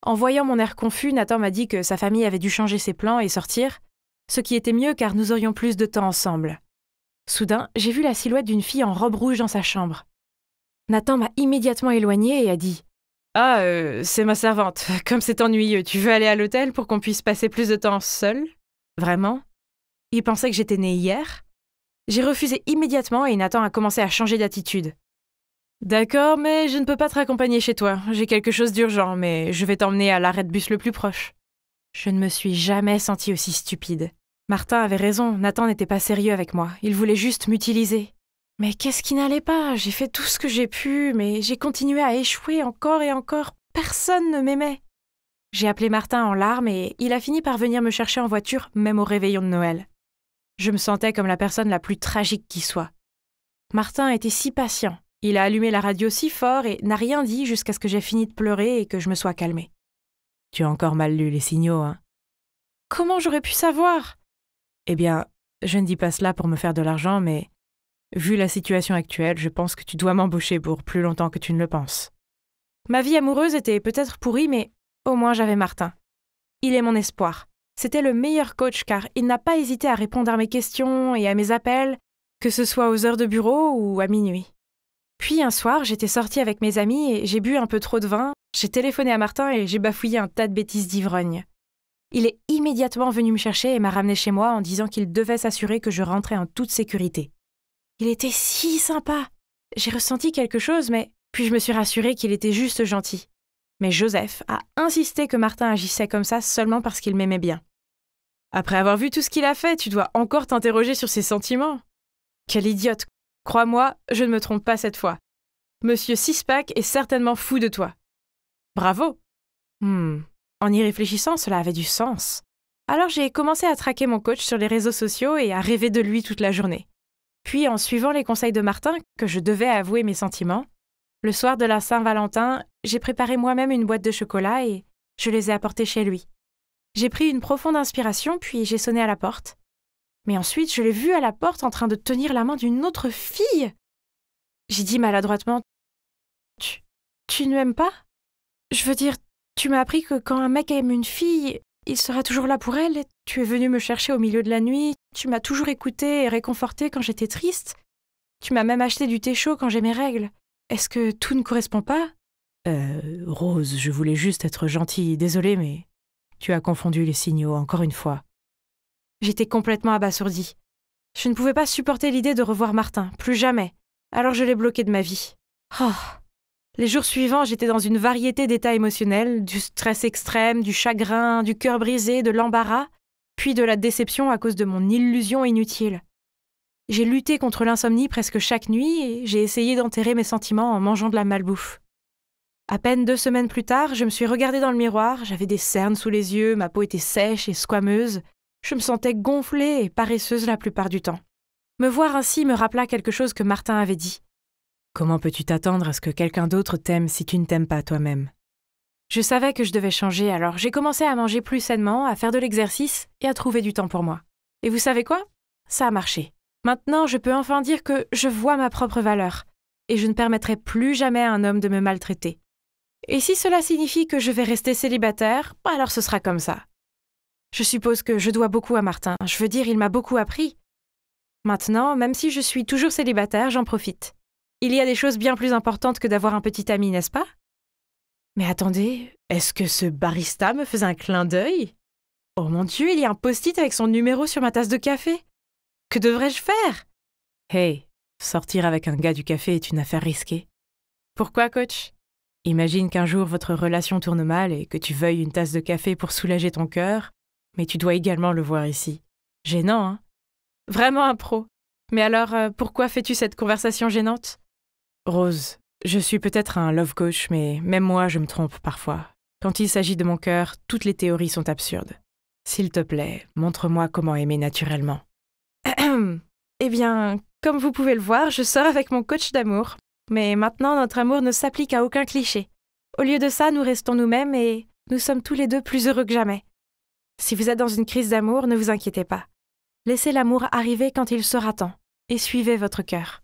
En voyant mon air confus, Nathan m'a dit que sa famille avait dû changer ses plans et sortir, ce qui était mieux car nous aurions plus de temps ensemble. Soudain, j'ai vu la silhouette d'une fille en robe rouge dans sa chambre. Nathan m'a immédiatement éloignée et a dit « Ah, c'est ma servante. Comme c'est ennuyeux, tu veux aller à l'hôtel pour qu'on puisse passer plus de temps seul ? Vraiment ? Il pensait que j'étais née hier ? » J'ai refusé immédiatement et Nathan a commencé à changer d'attitude. « D'accord, mais je ne peux pas te raccompagner chez toi. J'ai quelque chose d'urgent, mais je vais t'emmener à l'arrêt de bus le plus proche. » Je ne me suis jamais sentie aussi stupide. Martin avait raison, Nathan n'était pas sérieux avec moi. Il voulait juste m'utiliser. Mais qu'est-ce qui n'allait pas ? J'ai fait tout ce que j'ai pu, mais j'ai continué à échouer encore et encore. Personne ne m'aimait. J'ai appelé Martin en larmes et il a fini par venir me chercher en voiture, même au réveillon de Noël. Je me sentais comme la personne la plus tragique qui soit. Martin était si patient. Il a allumé la radio si fort et n'a rien dit jusqu'à ce que j'ai fini de pleurer et que je me sois calmée. « Tu as encore mal lu les signaux, hein ?»« Comment j'aurais pu savoir ?» ?»« Eh bien, je ne dis pas cela pour me faire de l'argent, mais vu la situation actuelle, je pense que tu dois m'embaucher pour plus longtemps que tu ne le penses. » Ma vie amoureuse était peut-être pourrie, mais au moins j'avais Martin. Il est mon espoir. C'était le meilleur coach car il n'a pas hésité à répondre à mes questions et à mes appels, que ce soit aux heures de bureau ou à minuit. Puis un soir, j'étais sortie avec mes amis et j'ai bu un peu trop de vin, j'ai téléphoné à Martin et j'ai bafouillé un tas de bêtises d'ivrogne. Il est immédiatement venu me chercher et m'a ramené chez moi en disant qu'il devait s'assurer que je rentrais en toute sécurité. Il était si sympa. J'ai ressenti quelque chose, mais puis je me suis rassurée qu'il était juste gentil. Mais Joseph a insisté que Martin agissait comme ça seulement parce qu'il m'aimait bien. Après avoir vu tout ce qu'il a fait, tu dois encore t'interroger sur ses sentiments. Quelle idiote! Crois-moi, je ne me trompe pas cette fois. Monsieur Sixpack est certainement fou de toi. Bravo! En y réfléchissant, cela avait du sens. Alors j'ai commencé à traquer mon coach sur les réseaux sociaux et à rêver de lui toute la journée. Puis, en suivant les conseils de Martin, que je devais avouer mes sentiments, le soir de la Saint-Valentin, j'ai préparé moi-même une boîte de chocolat et je les ai apportés chez lui. J'ai pris une profonde inspiration, puis j'ai sonné à la porte. Mais ensuite, je l'ai vu à la porte en train de tenir la main d'une autre fille. J'ai dit maladroitement « Tu ne m'aimes pas ? Je veux dire, tu m'as appris que quand un mec aime une fille, il sera toujours là pour elle. Tu es venu me chercher au milieu de la nuit. Tu m'as toujours écoutée et réconfortée quand j'étais triste. Tu m'as même acheté du thé chaud quand j'ai mes règles. Est-ce que tout ne correspond pas ? Rose, je voulais juste être gentille. Désolée, mais tu as confondu les signaux encore une fois. » J'étais complètement abasourdie. Je ne pouvais pas supporter l'idée de revoir Martin, plus jamais. Alors je l'ai bloqué de ma vie. Oh. Les jours suivants, j'étais dans une variété d'états émotionnels, du stress extrême, du chagrin, du cœur brisé, de l'embarras, puis de la déception à cause de mon illusion inutile. J'ai lutté contre l'insomnie presque chaque nuit et j'ai essayé d'enterrer mes sentiments en mangeant de la malbouffe. À peine 2 semaines plus tard, je me suis regardée dans le miroir, j'avais des cernes sous les yeux, ma peau était sèche et squameuse. Je me sentais gonflée et paresseuse la plupart du temps. Me voir ainsi me rappela quelque chose que Martin avait dit. Comment peux-tu t'attendre à ce que quelqu'un d'autre t'aime si tu ne t'aimes pas toi-même ? Je savais que je devais changer, alors j'ai commencé à manger plus sainement, à faire de l'exercice et à trouver du temps pour moi. Et vous savez quoi ? Ça a marché. Maintenant, je peux enfin dire que je vois ma propre valeur et je ne permettrai plus jamais à un homme de me maltraiter. Et si cela signifie que je vais rester célibataire, alors ce sera comme ça. Je suppose que je dois beaucoup à Martin. Je veux dire, il m'a beaucoup appris. Maintenant, même si je suis toujours célibataire, j'en profite. Il y a des choses bien plus importantes que d'avoir un petit ami, n'est-ce pas ? Mais attendez, est-ce que ce barista me faisait un clin d'œil ? Oh mon Dieu, il y a un post-it avec son numéro sur ma tasse de café. Que devrais-je faire ? Hey, sortir avec un gars du café est une affaire risquée. Pourquoi, coach ? Imagine qu'un jour votre relation tourne mal et que tu veuilles une tasse de café pour soulager ton cœur. Mais tu dois également le voir ici. Gênant, hein ? Vraiment un pro. Mais alors, pourquoi fais-tu cette conversation gênante ? Rose, je suis peut-être un love coach, mais même moi, je me trompe parfois. Quand il s'agit de mon cœur, toutes les théories sont absurdes. S'il te plaît, montre-moi comment aimer naturellement. Eh bien, comme vous pouvez le voir, je sors avec mon coach d'amour. Mais maintenant, notre amour ne s'applique à aucun cliché. Au lieu de ça, nous restons nous-mêmes et nous sommes tous les deux plus heureux que jamais. Si vous êtes dans une crise d'amour, ne vous inquiétez pas. Laissez l'amour arriver quand il sera temps, et suivez votre cœur.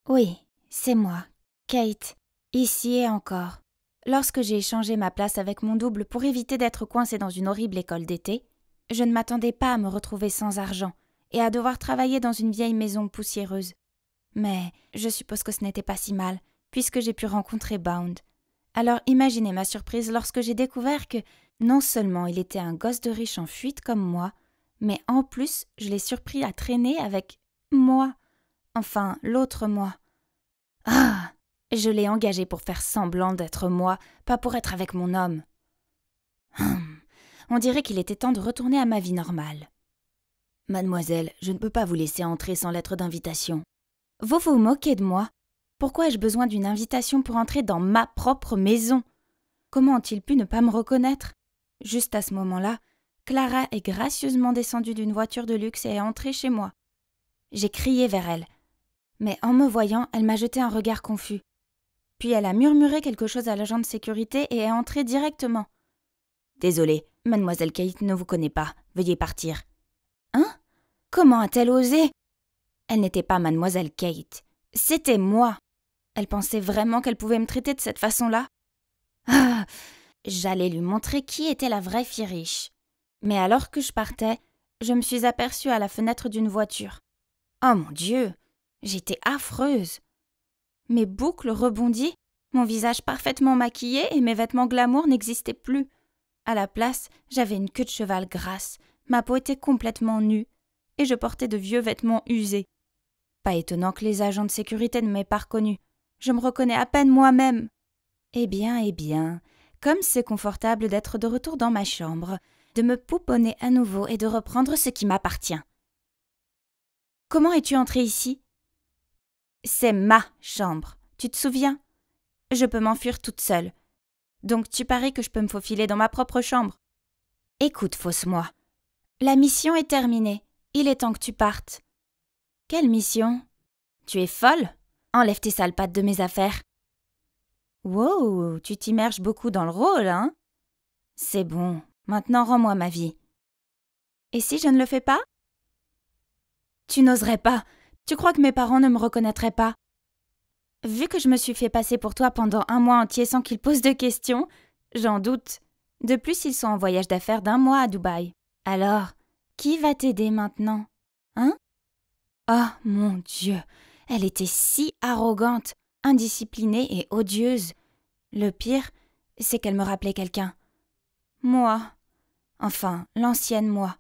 Oui, c'est moi, Kate, ici et encore. Lorsque j'ai échangé ma place avec mon double pour éviter d'être coincée dans une horrible école d'été, je ne m'attendais pas à me retrouver sans argent et à devoir travailler dans une vieille maison poussiéreuse. Mais je suppose que ce n'était pas si mal, puisque j'ai pu rencontrer Bound. Alors imaginez ma surprise lorsque j'ai découvert que non seulement il était un gosse de riche en fuite comme moi, mais en plus je l'ai surpris à traîner avec moi. Enfin, l'autre moi. Ah! Je l'ai engagé pour faire semblant d'être moi, pas pour être avec mon homme. On dirait qu'il était temps de retourner à ma vie normale. Mademoiselle, je ne peux pas vous laisser entrer sans lettre d'invitation. Vous vous moquez de moi? Pourquoi ai-je besoin d'une invitation pour entrer dans ma propre maison? Comment ont-ils pu ne pas me reconnaître? Juste à ce moment-là, Clara est gracieusement descendue d'une voiture de luxe et est entrée chez moi. J'ai crié vers elle. Mais en me voyant, elle m'a jeté un regard confus. Puis elle a murmuré quelque chose à l'agent de sécurité et est entrée directement. « Désolée, mademoiselle Kate ne vous connaît pas. Veuillez partir. »« Hein? Comment a-t-elle osé ?» Elle n'était pas mademoiselle Kate. C'était moi. Elle pensait vraiment qu'elle pouvait me traiter de cette façon-là? Ah! J'allais lui montrer qui était la vraie fille riche. Mais alors que je partais, je me suis aperçue à la fenêtre d'une voiture. Oh mon Dieu! J'étais affreuse. Mes boucles rebondies, mon visage parfaitement maquillé et mes vêtements glamour n'existaient plus. À la place, j'avais une queue de cheval grasse, ma peau était complètement nue, et je portais de vieux vêtements usés. Pas étonnant que les agents de sécurité ne m'aient pas reconnue. Je me reconnais à peine moi-même. Eh bien, comme c'est confortable d'être de retour dans ma chambre, de me pouponner à nouveau et de reprendre ce qui m'appartient. Comment es-tu entrée ici? C'est ma chambre, tu te souviens? Je peux m'enfuir toute seule. Donc tu paries que je peux me faufiler dans ma propre chambre? Écoute, fausse-moi. La mission est terminée. Il est temps que tu partes. Quelle mission? Tu es folle? Enlève tes sales pattes de mes affaires. Wow, tu t'immerges beaucoup dans le rôle, hein? C'est bon, maintenant rends-moi ma vie. Et si je ne le fais pas? Tu n'oserais pas. Tu crois que mes parents ne me reconnaîtraient pas? Vu que je me suis fait passer pour toi pendant 1 mois entier sans qu'ils posent de questions, j'en doute. De plus, ils sont en voyage d'affaires d'1 mois à Dubaï. Alors, qui va t'aider maintenant? Hein? Oh mon Dieu, elle était si arrogante, indisciplinée et odieuse. Le pire, c'est qu'elle me rappelait quelqu'un. Moi. Enfin, l'ancienne moi.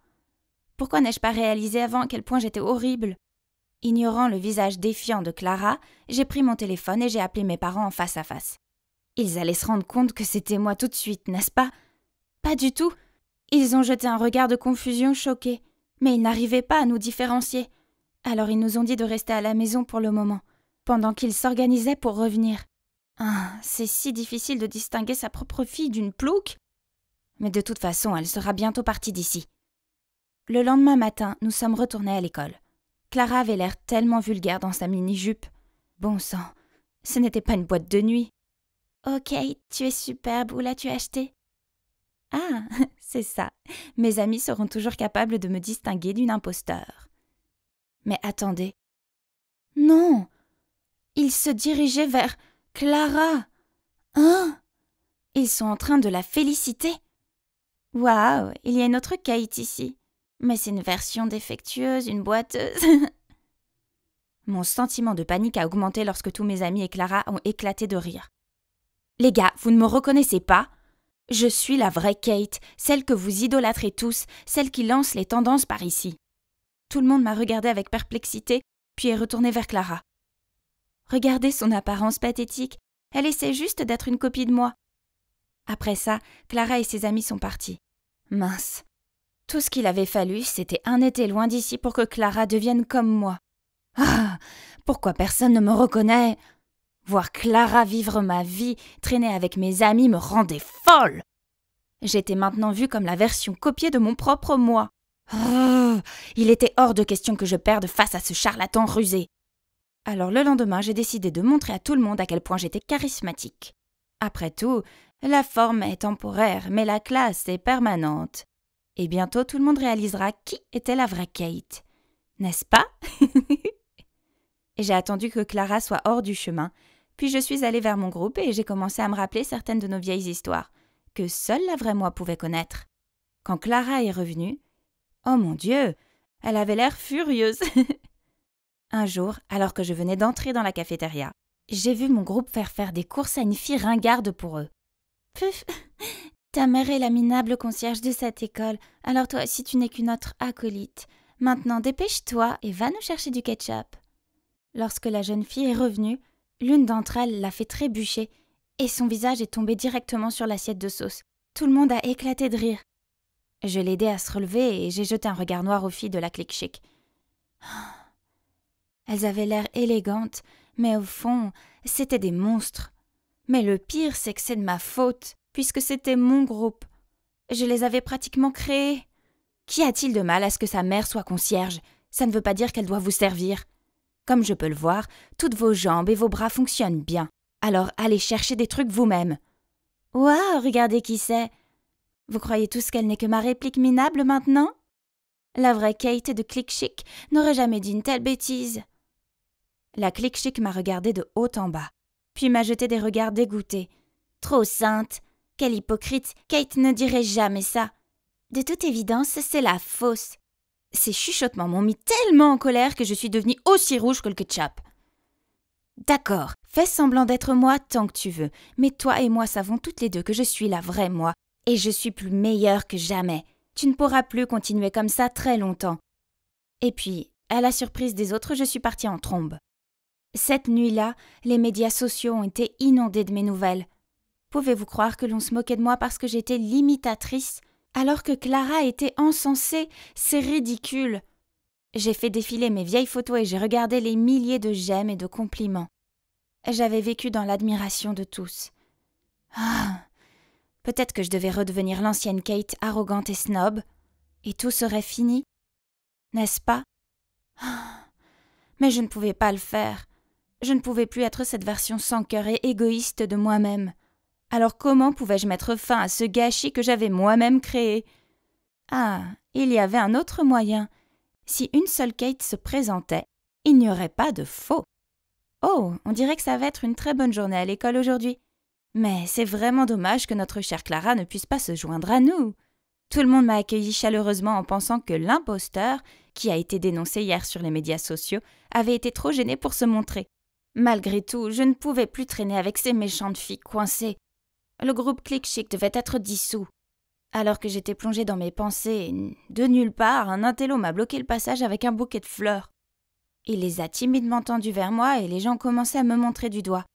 Pourquoi n'ai-je pas réalisé avant à quel point j'étais horrible? Ignorant le visage défiant de Clara, j'ai pris mon téléphone et j'ai appelé mes parents en face à face. Ils allaient se rendre compte que c'était moi tout de suite, n'est-ce pas? Pas du tout. Ils ont jeté un regard de confusion choqué, mais ils n'arrivaient pas à nous différencier. Alors ils nous ont dit de rester à la maison pour le moment, pendant qu'ils s'organisaient pour revenir. Ah, c'est si difficile de distinguer sa propre fille d'une plouque. Mais de toute façon, elle sera bientôt partie d'ici. Le lendemain matin, nous sommes retournés à l'école. Clara avait l'air tellement vulgaire dans sa mini-jupe. Bon sang, ce n'était pas une boîte de nuit. « Ok, tu es superbe, où l'as-tu acheté ?»« Ah, c'est ça. Mes amis seront toujours capables de me distinguer d'une imposteur. » Mais attendez. Non! Ils se dirigeaient vers Clara. Hein? Ils sont en train de la féliciter. Waouh, il y a une autre Kate ici. Mais c'est une version défectueuse, une boiteuse. Mon sentiment de panique a augmenté lorsque tous mes amis et Clara ont éclaté de rire. Les gars, vous ne me reconnaissez pas? Je suis la vraie Kate, celle que vous idolâtrez tous, celle qui lance les tendances par ici. Tout le monde m'a regardé avec perplexité, puis est retourné vers Clara. Regardez son apparence pathétique, elle essaie juste d'être une copie de moi. Après ça, Clara et ses amis sont partis. Mince. Tout ce qu'il avait fallu, c'était un été loin d'ici pour que Clara devienne comme moi. Ah, pourquoi personne ne me reconnaît? Voir Clara vivre ma vie, traîner avec mes amis me rendait folle. J'étais maintenant vue comme la version copiée de mon propre moi. Oh, il était hors de question que je perde face à ce charlatan rusé. Alors le lendemain, j'ai décidé de montrer à tout le monde à quel point j'étais charismatique. Après tout, la forme est temporaire, mais la classe est permanente. Et bientôt tout le monde réalisera qui était la vraie Kate. N'est-ce pas? J'ai attendu que Clara soit hors du chemin, puis je suis allée vers mon groupe et j'ai commencé à me rappeler certaines de nos vieilles histoires, que seule la vraie moi pouvait connaître. Quand Clara est revenue, oh mon Dieu, elle avait l'air furieuse. Un jour, alors que je venais d'entrer dans la cafétéria, j'ai vu mon groupe faire des courses à une fille ringarde pour eux. Puf, ta mère est la minable concierge de cette école, alors toi aussi tu n'es qu'une autre acolyte. Maintenant dépêche-toi et va nous chercher du ketchup. Lorsque la jeune fille est revenue, l'une d'entre elles l'a fait trébucher et son visage est tombé directement sur l'assiette de sauce. Tout le monde a éclaté de rire. Je l'ai aidée à se relever et j'ai jeté un regard noir aux filles de la clique chic. Elles avaient l'air élégantes, mais au fond, c'étaient des monstres. Mais le pire, c'est que c'est de ma faute, puisque c'était mon groupe. Je les avais pratiquement créés. Qu'y a-t-il de mal à ce que sa mère soit concierge? Ça ne veut pas dire qu'elle doit vous servir. Comme je peux le voir, toutes vos jambes et vos bras fonctionnent bien. Alors allez chercher des trucs vous-même. Waouh, regardez qui c'est. Vous croyez tous qu'elle n'est que ma réplique minable maintenant? La vraie Kate de Click Chic n'aurait jamais dit une telle bêtise. La Click Chic m'a regardé de haut en bas, puis m'a jeté des regards dégoûtés. Trop sainte. Quelle hypocrite, Kate ne dirait jamais ça. De toute évidence, c'est la fausse. Ces chuchotements m'ont mis tellement en colère que je suis devenue aussi rouge que le ketchup. D'accord, fais semblant d'être moi tant que tu veux, mais toi et moi savons toutes les deux que je suis la vraie moi, et je suis plus meilleure que jamais. Tu ne pourras plus continuer comme ça très longtemps. Et puis, à la surprise des autres, je suis partie en trombe. Cette nuit-là, les médias sociaux ont été inondés de mes nouvelles. Pouvez-vous croire que l'on se moquait de moi parce que j'étais l'imitatrice, alors que Clara était encensée? C'est ridicule. J'ai fait défiler mes vieilles photos et j'ai regardé les milliers de j'aime et de compliments. J'avais vécu dans l'admiration de tous. Ah, peut-être que je devais redevenir l'ancienne Kate arrogante et snob, et tout serait fini, n'est-ce pas? Ah, mais je ne pouvais pas le faire. Je ne pouvais plus être cette version sans cœur et égoïste de moi-même. Alors comment pouvais-je mettre fin à ce gâchis que j'avais moi-même créé? Ah, il y avait un autre moyen. Si une seule Kate se présentait, il n'y aurait pas de faux. Oh, on dirait que ça va être une très bonne journée à l'école aujourd'hui. Mais c'est vraiment dommage que notre chère Clara ne puisse pas se joindre à nous. Tout le monde m'a accueilli chaleureusement en pensant que l'imposteur, qui a été dénoncé hier sur les médias sociaux, avait été trop gêné pour se montrer. Malgré tout, je ne pouvais plus traîner avec ces méchantes filles coincées. Le groupe Click Chic devait être dissous. Alors que j'étais plongée dans mes pensées, de nulle part, un intello m'a bloqué le passage avec un bouquet de fleurs. Il les a timidement tendus vers moi et les gens commençaient à me montrer du doigt.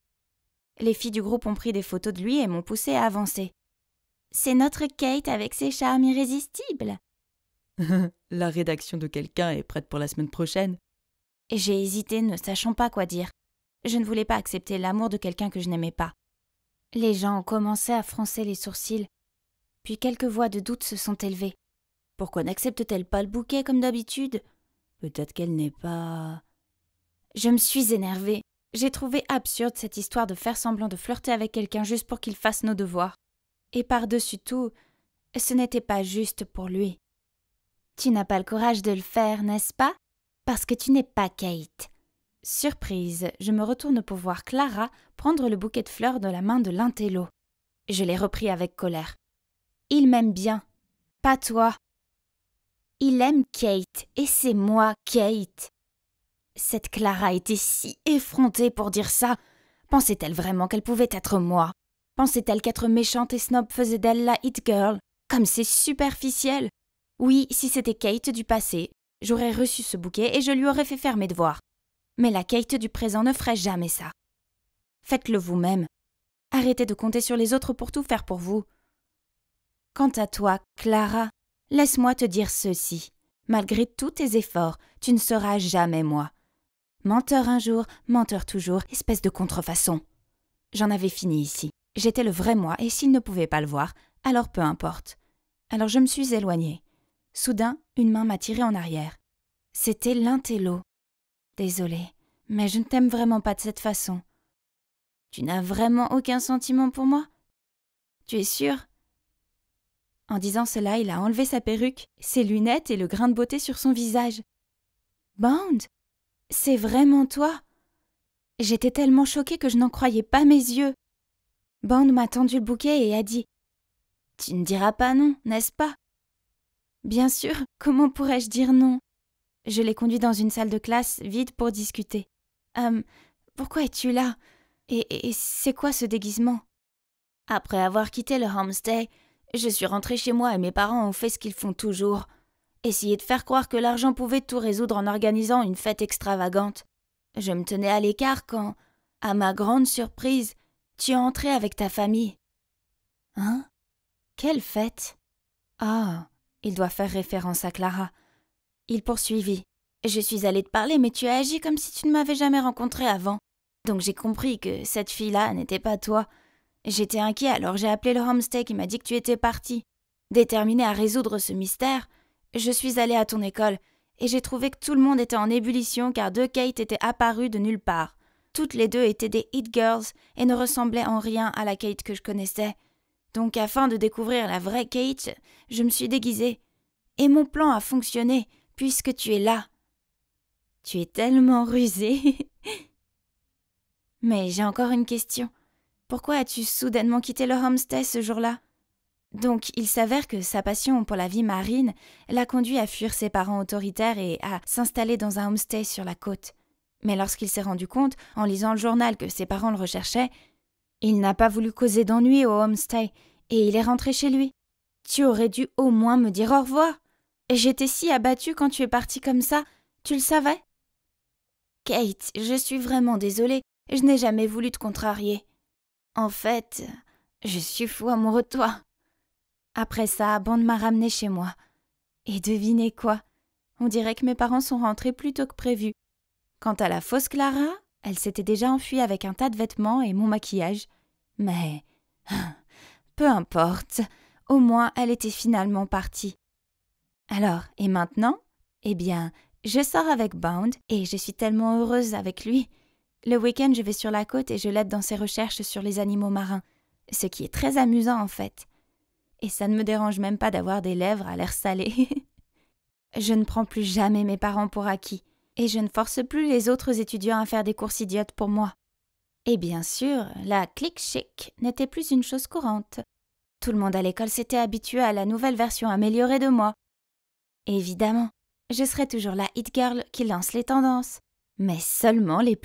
Les filles du groupe ont pris des photos de lui et m'ont poussé à avancer. « C'est notre Kate avec ses charmes irrésistibles !» La rédaction de quelqu'un est prête pour la semaine prochaine. J'ai hésité, ne sachant pas quoi dire. Je ne voulais pas accepter l'amour de quelqu'un que je n'aimais pas. Les gens ont commencé à froncer les sourcils. Puis quelques voix de doute se sont élevées. Pourquoi n'accepte-t-elle pas le bouquet comme d'habitude? Peut-être qu'elle n'est pas... Je me suis énervée. J'ai trouvé absurde cette histoire de faire semblant de flirter avec quelqu'un juste pour qu'il fasse nos devoirs. Et par-dessus tout, ce n'était pas juste pour lui. Tu n'as pas le courage de le faire, n'est-ce pas? Parce que tu n'es pas Kate. Surprise, je me retourne pour voir Clara prendre le bouquet de fleurs de la main de l'intello. Je l'ai repris avec colère. Il m'aime bien, pas toi. Il aime Kate, et c'est moi, Kate. Cette Clara était si effrontée pour dire ça. Pensait-elle vraiment qu'elle pouvait être moi? Pensait-elle qu'être méchante et snob faisait d'elle la hit girl? Comme c'est superficiel. Oui, si c'était Kate du passé, j'aurais reçu ce bouquet et je lui aurais fait faire mes devoirs. Mais la Kate du présent ne ferait jamais ça. Faites-le vous-même. Arrêtez de compter sur les autres pour tout faire pour vous. Quant à toi, Clara, laisse-moi te dire ceci. Malgré tous tes efforts, tu ne seras jamais moi. Menteur un jour, menteur toujours, espèce de contrefaçon. J'en avais fini ici. J'étais le vrai moi, et s'il ne pouvait pas le voir, alors peu importe. Alors je me suis éloignée. Soudain, une main m'a tirée en arrière. C'était l'intello. Désolée, mais je ne t'aime vraiment pas de cette façon. Tu n'as vraiment aucun sentiment pour moi? Tu es sûre? En disant cela, il a enlevé sa perruque, ses lunettes et le grain de beauté sur son visage. Bound, c'est vraiment toi? J'étais tellement choquée que je n'en croyais pas mes yeux. Bound m'a tendu le bouquet et a dit « Tu ne diras pas non, n'est-ce pas ?» Bien sûr, comment pourrais-je dire non? Je l'ai conduit dans une salle de classe vide pour discuter. Pourquoi es-tu là? Et c'est quoi ce déguisement? Après avoir quitté le homestay, je suis rentrée chez moi et mes parents ont fait ce qu'ils font toujours. Essayer de faire croire que l'argent pouvait tout résoudre en organisant une fête extravagante. Je me tenais à l'écart quand, à ma grande surprise, tu es entré avec ta famille. Hein? Quelle fête? Ah, il doit faire référence à Clara. Il poursuivit. Je suis allée te parler, mais tu as agi comme si tu ne m'avais jamais rencontré avant. Donc j'ai compris que cette fille-là n'était pas toi. J'étais inquiet, alors j'ai appelé le homestay qui m'a dit que tu étais parti. Déterminée à résoudre ce mystère, je suis allée à ton école et j'ai trouvé que tout le monde était en ébullition car deux Kate étaient apparues de nulle part. Toutes les deux étaient des hit girls et ne ressemblaient en rien à la Kate que je connaissais. Donc afin de découvrir la vraie Kate, je me suis déguisée. Et mon plan a fonctionné, puisque tu es là. Tu es tellement rusée. Mais j'ai encore une question. Pourquoi as-tu soudainement quitté le homestay ce jour-là? Donc, il s'avère que sa passion pour la vie marine l'a conduit à fuir ses parents autoritaires et à s'installer dans un homestay sur la côte. Mais lorsqu'il s'est rendu compte, en lisant le journal, que ses parents le recherchaient, il n'a pas voulu causer d'ennui au homestay et il est rentré chez lui. Tu aurais dû au moins me dire au revoir. J'étais si abattue quand tu es partie comme ça, tu le savais? Kate, je suis vraiment désolée, je n'ai jamais voulu te contrarier. En fait, je suis fou amoureux de toi. Après ça, Bond m'a ramenée chez moi. Et devinez quoi? On dirait que mes parents sont rentrés plus tôt que prévu. Quant à la fausse Clara, elle s'était déjà enfuie avec un tas de vêtements et mon maquillage. Mais peu importe, au moins elle était finalement partie. Alors, et maintenant? Eh bien, je sors avec Bound et je suis tellement heureuse avec lui. Le week-end, je vais sur la côte et je l'aide dans ses recherches sur les animaux marins, ce qui est très amusant en fait. Et ça ne me dérange même pas d'avoir des lèvres à l'air salé. Je ne prends plus jamais mes parents pour acquis, et je ne force plus les autres étudiants à faire des courses idiotes pour moi. Et bien sûr, la clique chic n'était plus une chose courante. Tout le monde à l'école s'était habitué à la nouvelle version améliorée de moi. Évidemment, je serai toujours la hit girl qui lance les tendances, mais seulement les plus